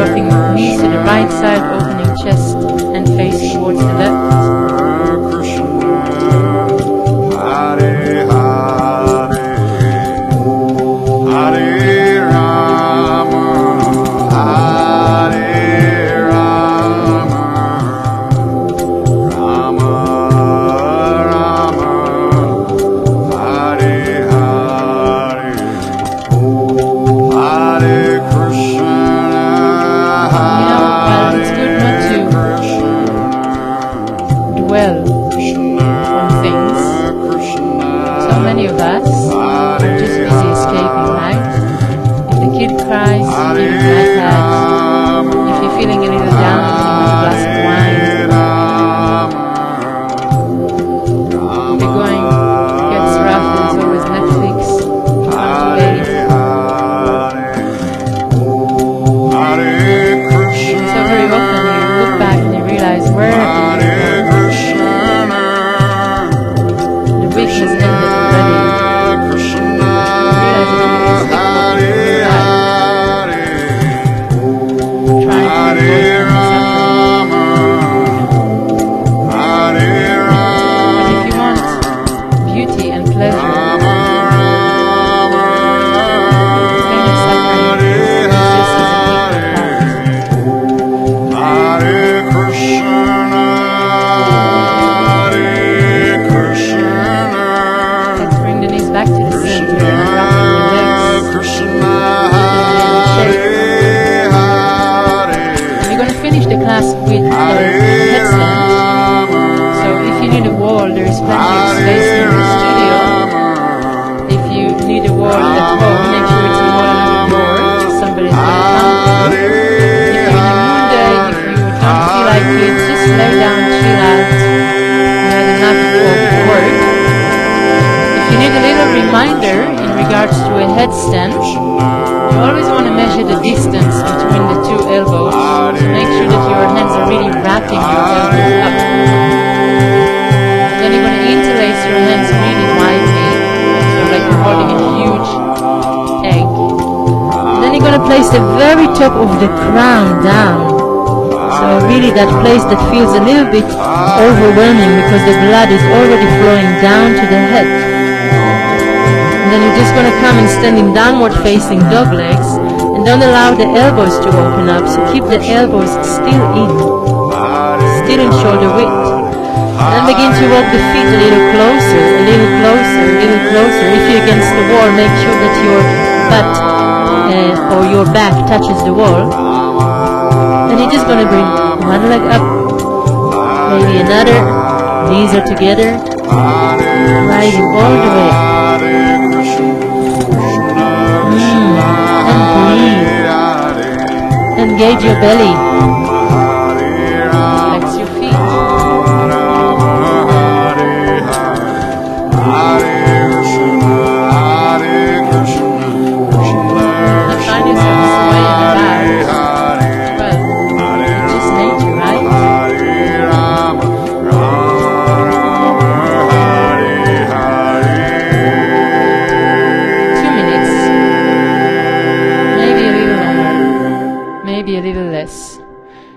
dropping knees to the right side, opening chest and face towards the left. The very top of the crown down, so really that place that feels a little bit overwhelming because the blood is already flowing down to the head. And then you're just going to come and stand in downward facing dog legs, and don't allow the elbows to open up, so keep the elbows still in shoulder width. And then begin to walk the feet a little closer, a little closer, a little closer. If you're against the wall, make sure that your butt or your back touches the wall, and you're just going to bring one leg up, maybe another, knees are together, rising all the way up. And breathe, engage your belly, flex your feet.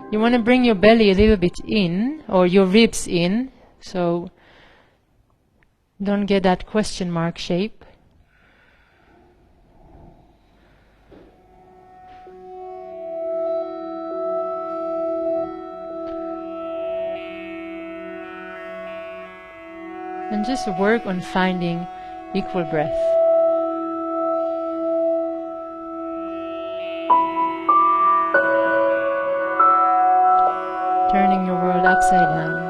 You want to bring your belly a little bit in, or your ribs in, so don't get that question mark shape. And just work on finding equal breath. Turning your world upside down.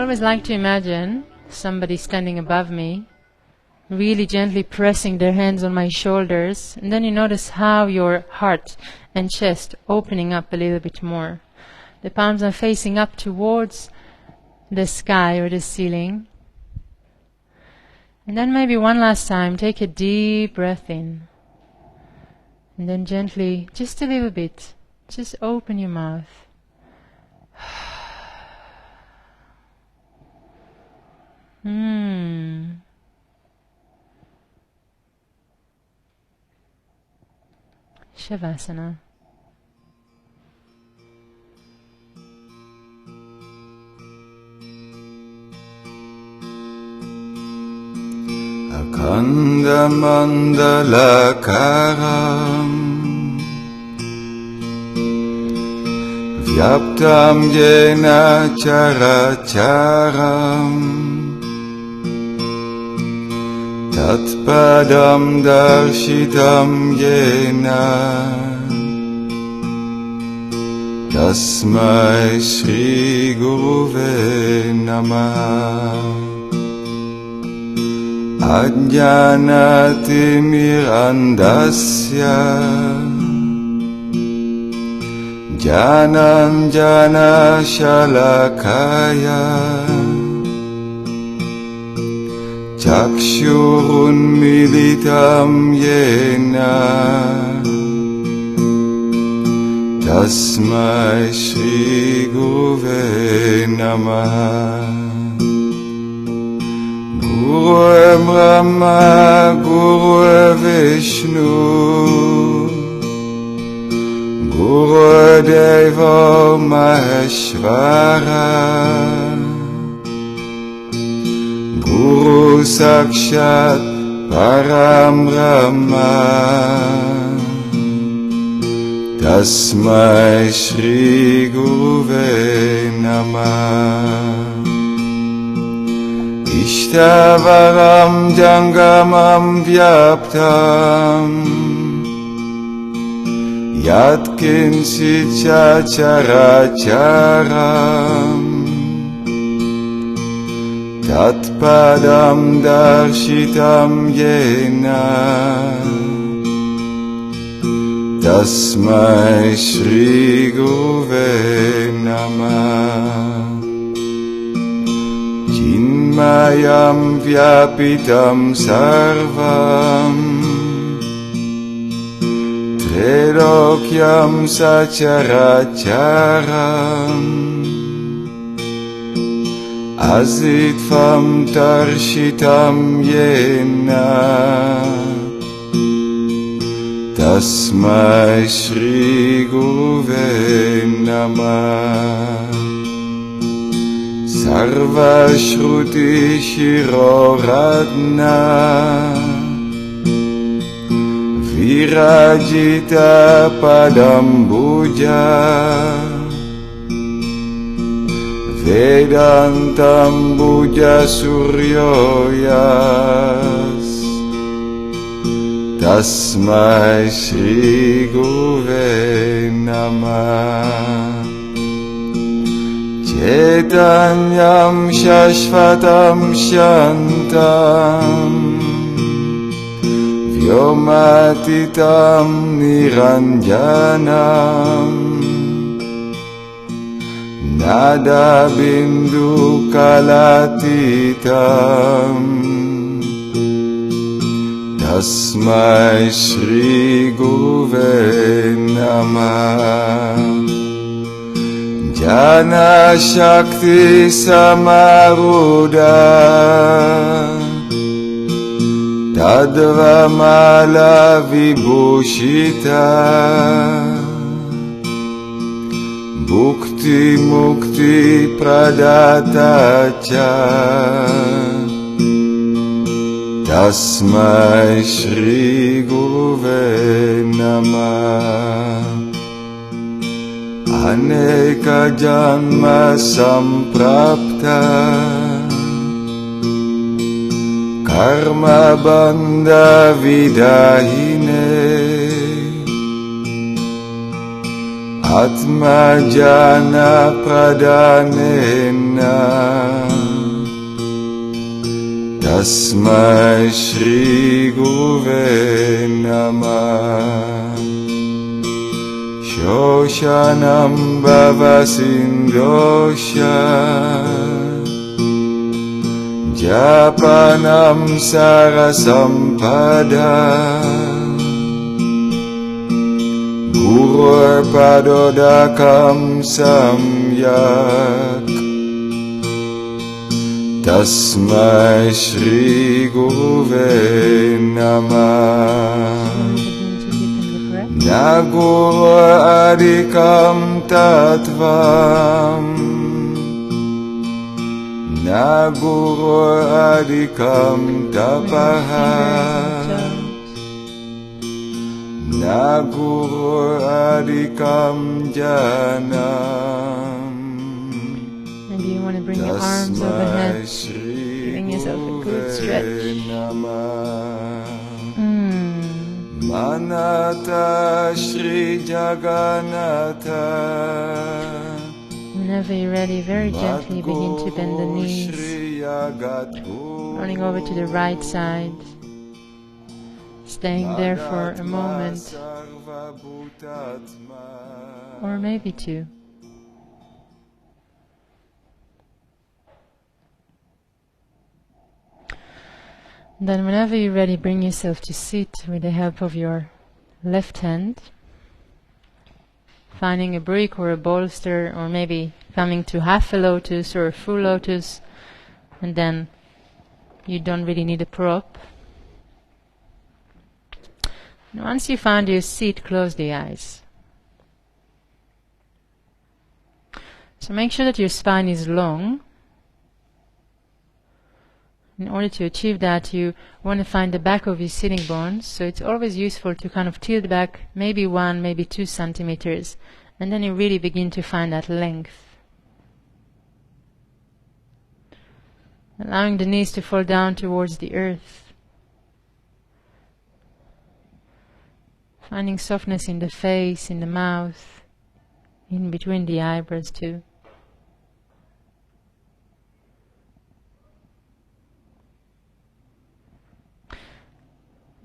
always like to imagine somebody standing above me, really gently pressing their hands on my shoulders, and then you notice how your heart and chest opening up a little bit more. The palms are facing up towards the sky or the ceiling. And then maybe one last time, take a deep breath in. And then gently, just a little bit, just open your mouth. Shavasana. Akanda Mandalakaram Vyaptam Yena Characharam Tatpadam Darshitam Yena Tasmai Shri Guruve Namah Ajnanatirmirandasya Jananjana Shalakaya Chakshurunmilitam Yena Tasmai Shri Guruve Namah Guru Brahma, Guru Vishnu, Guru Deva Maheshvara, Guru Sakshat Param Brahma, Tasmai Shri Guruve Namah. Ishtavaram Jangamam Vyaptam Yatkinsit Characharam Tatpadam Darshitam Yena Tasmai Shri Guruve Namah Mayam Vyapitam Sarvam Trilokyam Sacharacharam Asitvam Tarshitam Yena Tasmai Shri Guruve Namah Sarva Shruti Shiroradna Virajita Padambuja Vedantam Buja Suryoyas Tasmai Shri Guruve Namah Chaitanyam Shashvatam Shantam Vyomatitam Niranjanam Nada Bindu Kalatitam Tasmai Shri Guruve Namah Jana Shakti Samaruda Tadvamala Vibhushita Bhukti Mukti Pradatacha Tasmai Shri Guruve Namah Aneka Janma Samprapta Karma Bandha Vidahine Atma Jana Pradhanena Tasmai Shri Guruve Namah. Shoshanam Bhavasindosha Japanam Sarasampada Gurur Padodakam Samyak Tasmai Shri Guruve Namah. Naguru Adikam Tattvam Naguru Adikam Tapaha Naguru Adikam Janam. Maybe you want to bring your arms overhead, giving yourself a good stretch. Manata Shri Jagannatha. Whenever you're ready, very gently begin to bend the knees, running over to the right side, staying there for a moment, or maybe two. Then whenever you're ready, bring yourself to sit with the help of your left hand, finding a brick or a bolster, or maybe coming to half a lotus or a full lotus, and then you don't really need a prop. And once you find your seat, close the eyes. So make sure that your spine is long. In order to achieve that, you want to find the back of your sitting bones, so it's always useful to kind of tilt back maybe 1, maybe 2 centimeters, and then you really begin to find that length. Allowing the knees to fall down towards the earth. Finding softness in the face, in the mouth, in between the eyebrows too.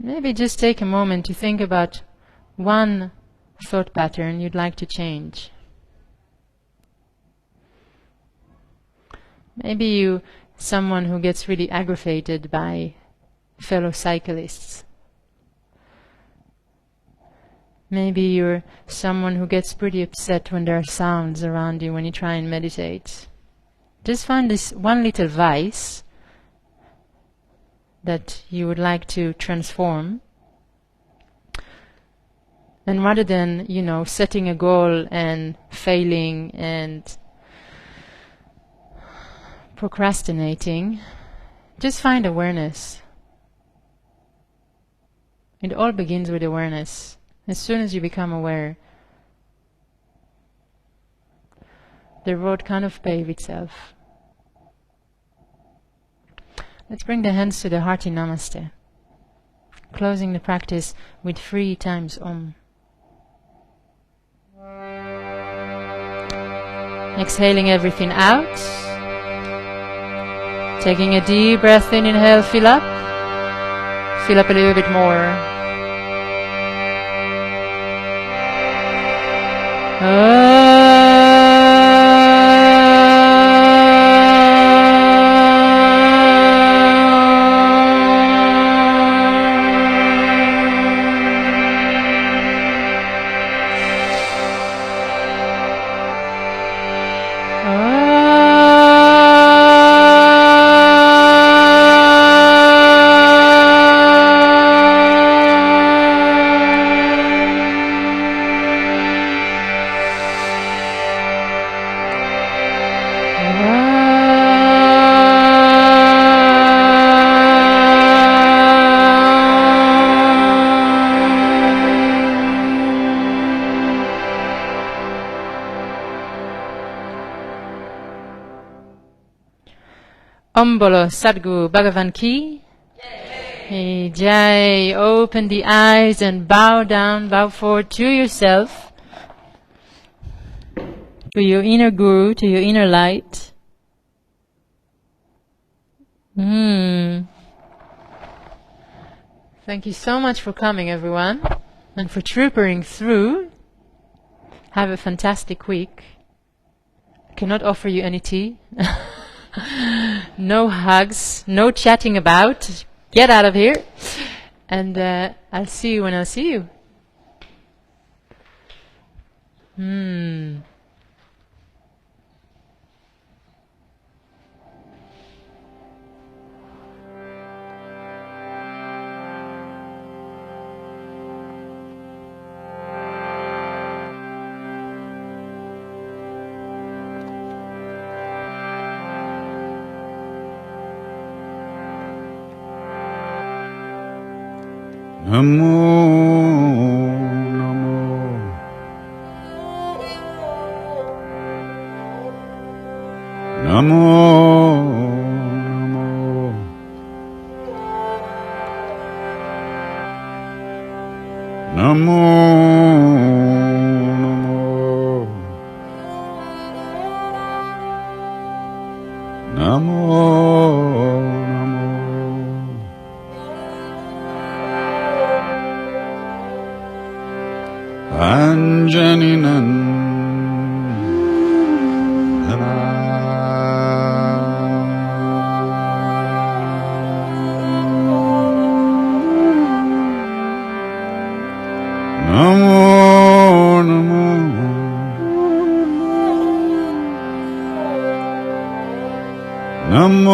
Maybe just take a moment to think about one thought pattern you'd like to change. Maybe you're someone who gets really aggravated by fellow cyclists. Maybe you're someone who gets pretty upset when there are sounds around you when you try and meditate. Just find this one little vice that you would like to transform, and rather than, setting a goal and failing and procrastinating, just find awareness. It all begins with awareness. As soon as you become aware, the road kind of paves itself. Let's bring the hands to the heart in Namaste, closing the practice with 3 times Om. Exhaling everything out. Taking a deep breath in, inhale, fill up. Fill up a little bit more. Om Bolo Sadhguru Bhagavan Ki. Jai. Open the eyes and bow down, bow forward to yourself, to your inner guru, to your inner light. Thank you so much for coming, everyone, and for troopering through. Have a fantastic week. I cannot offer you any tea. No hugs, no chatting about. Get out of here. And I'll see you when I'll see you. Namo, Namo, Namo, Namo, Namo, Namo, Namo. Anjaninandana Namo, Namo, Namo,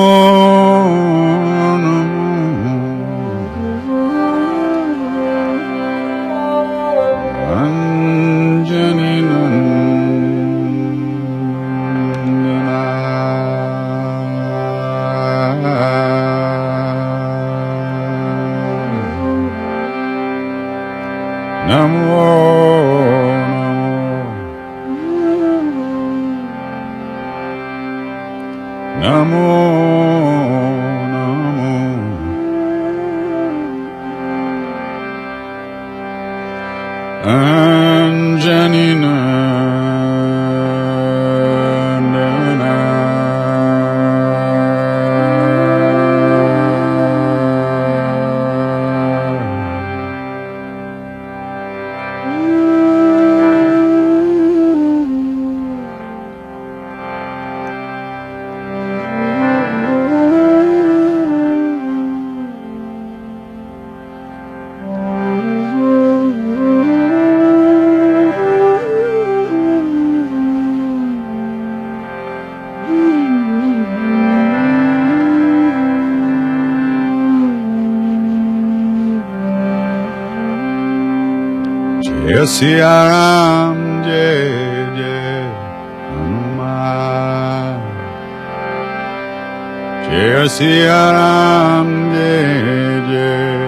Namo, Namo, Jai Siya Ram, Jai Jai Hanuman. Jai Siya Ram, Jai Jai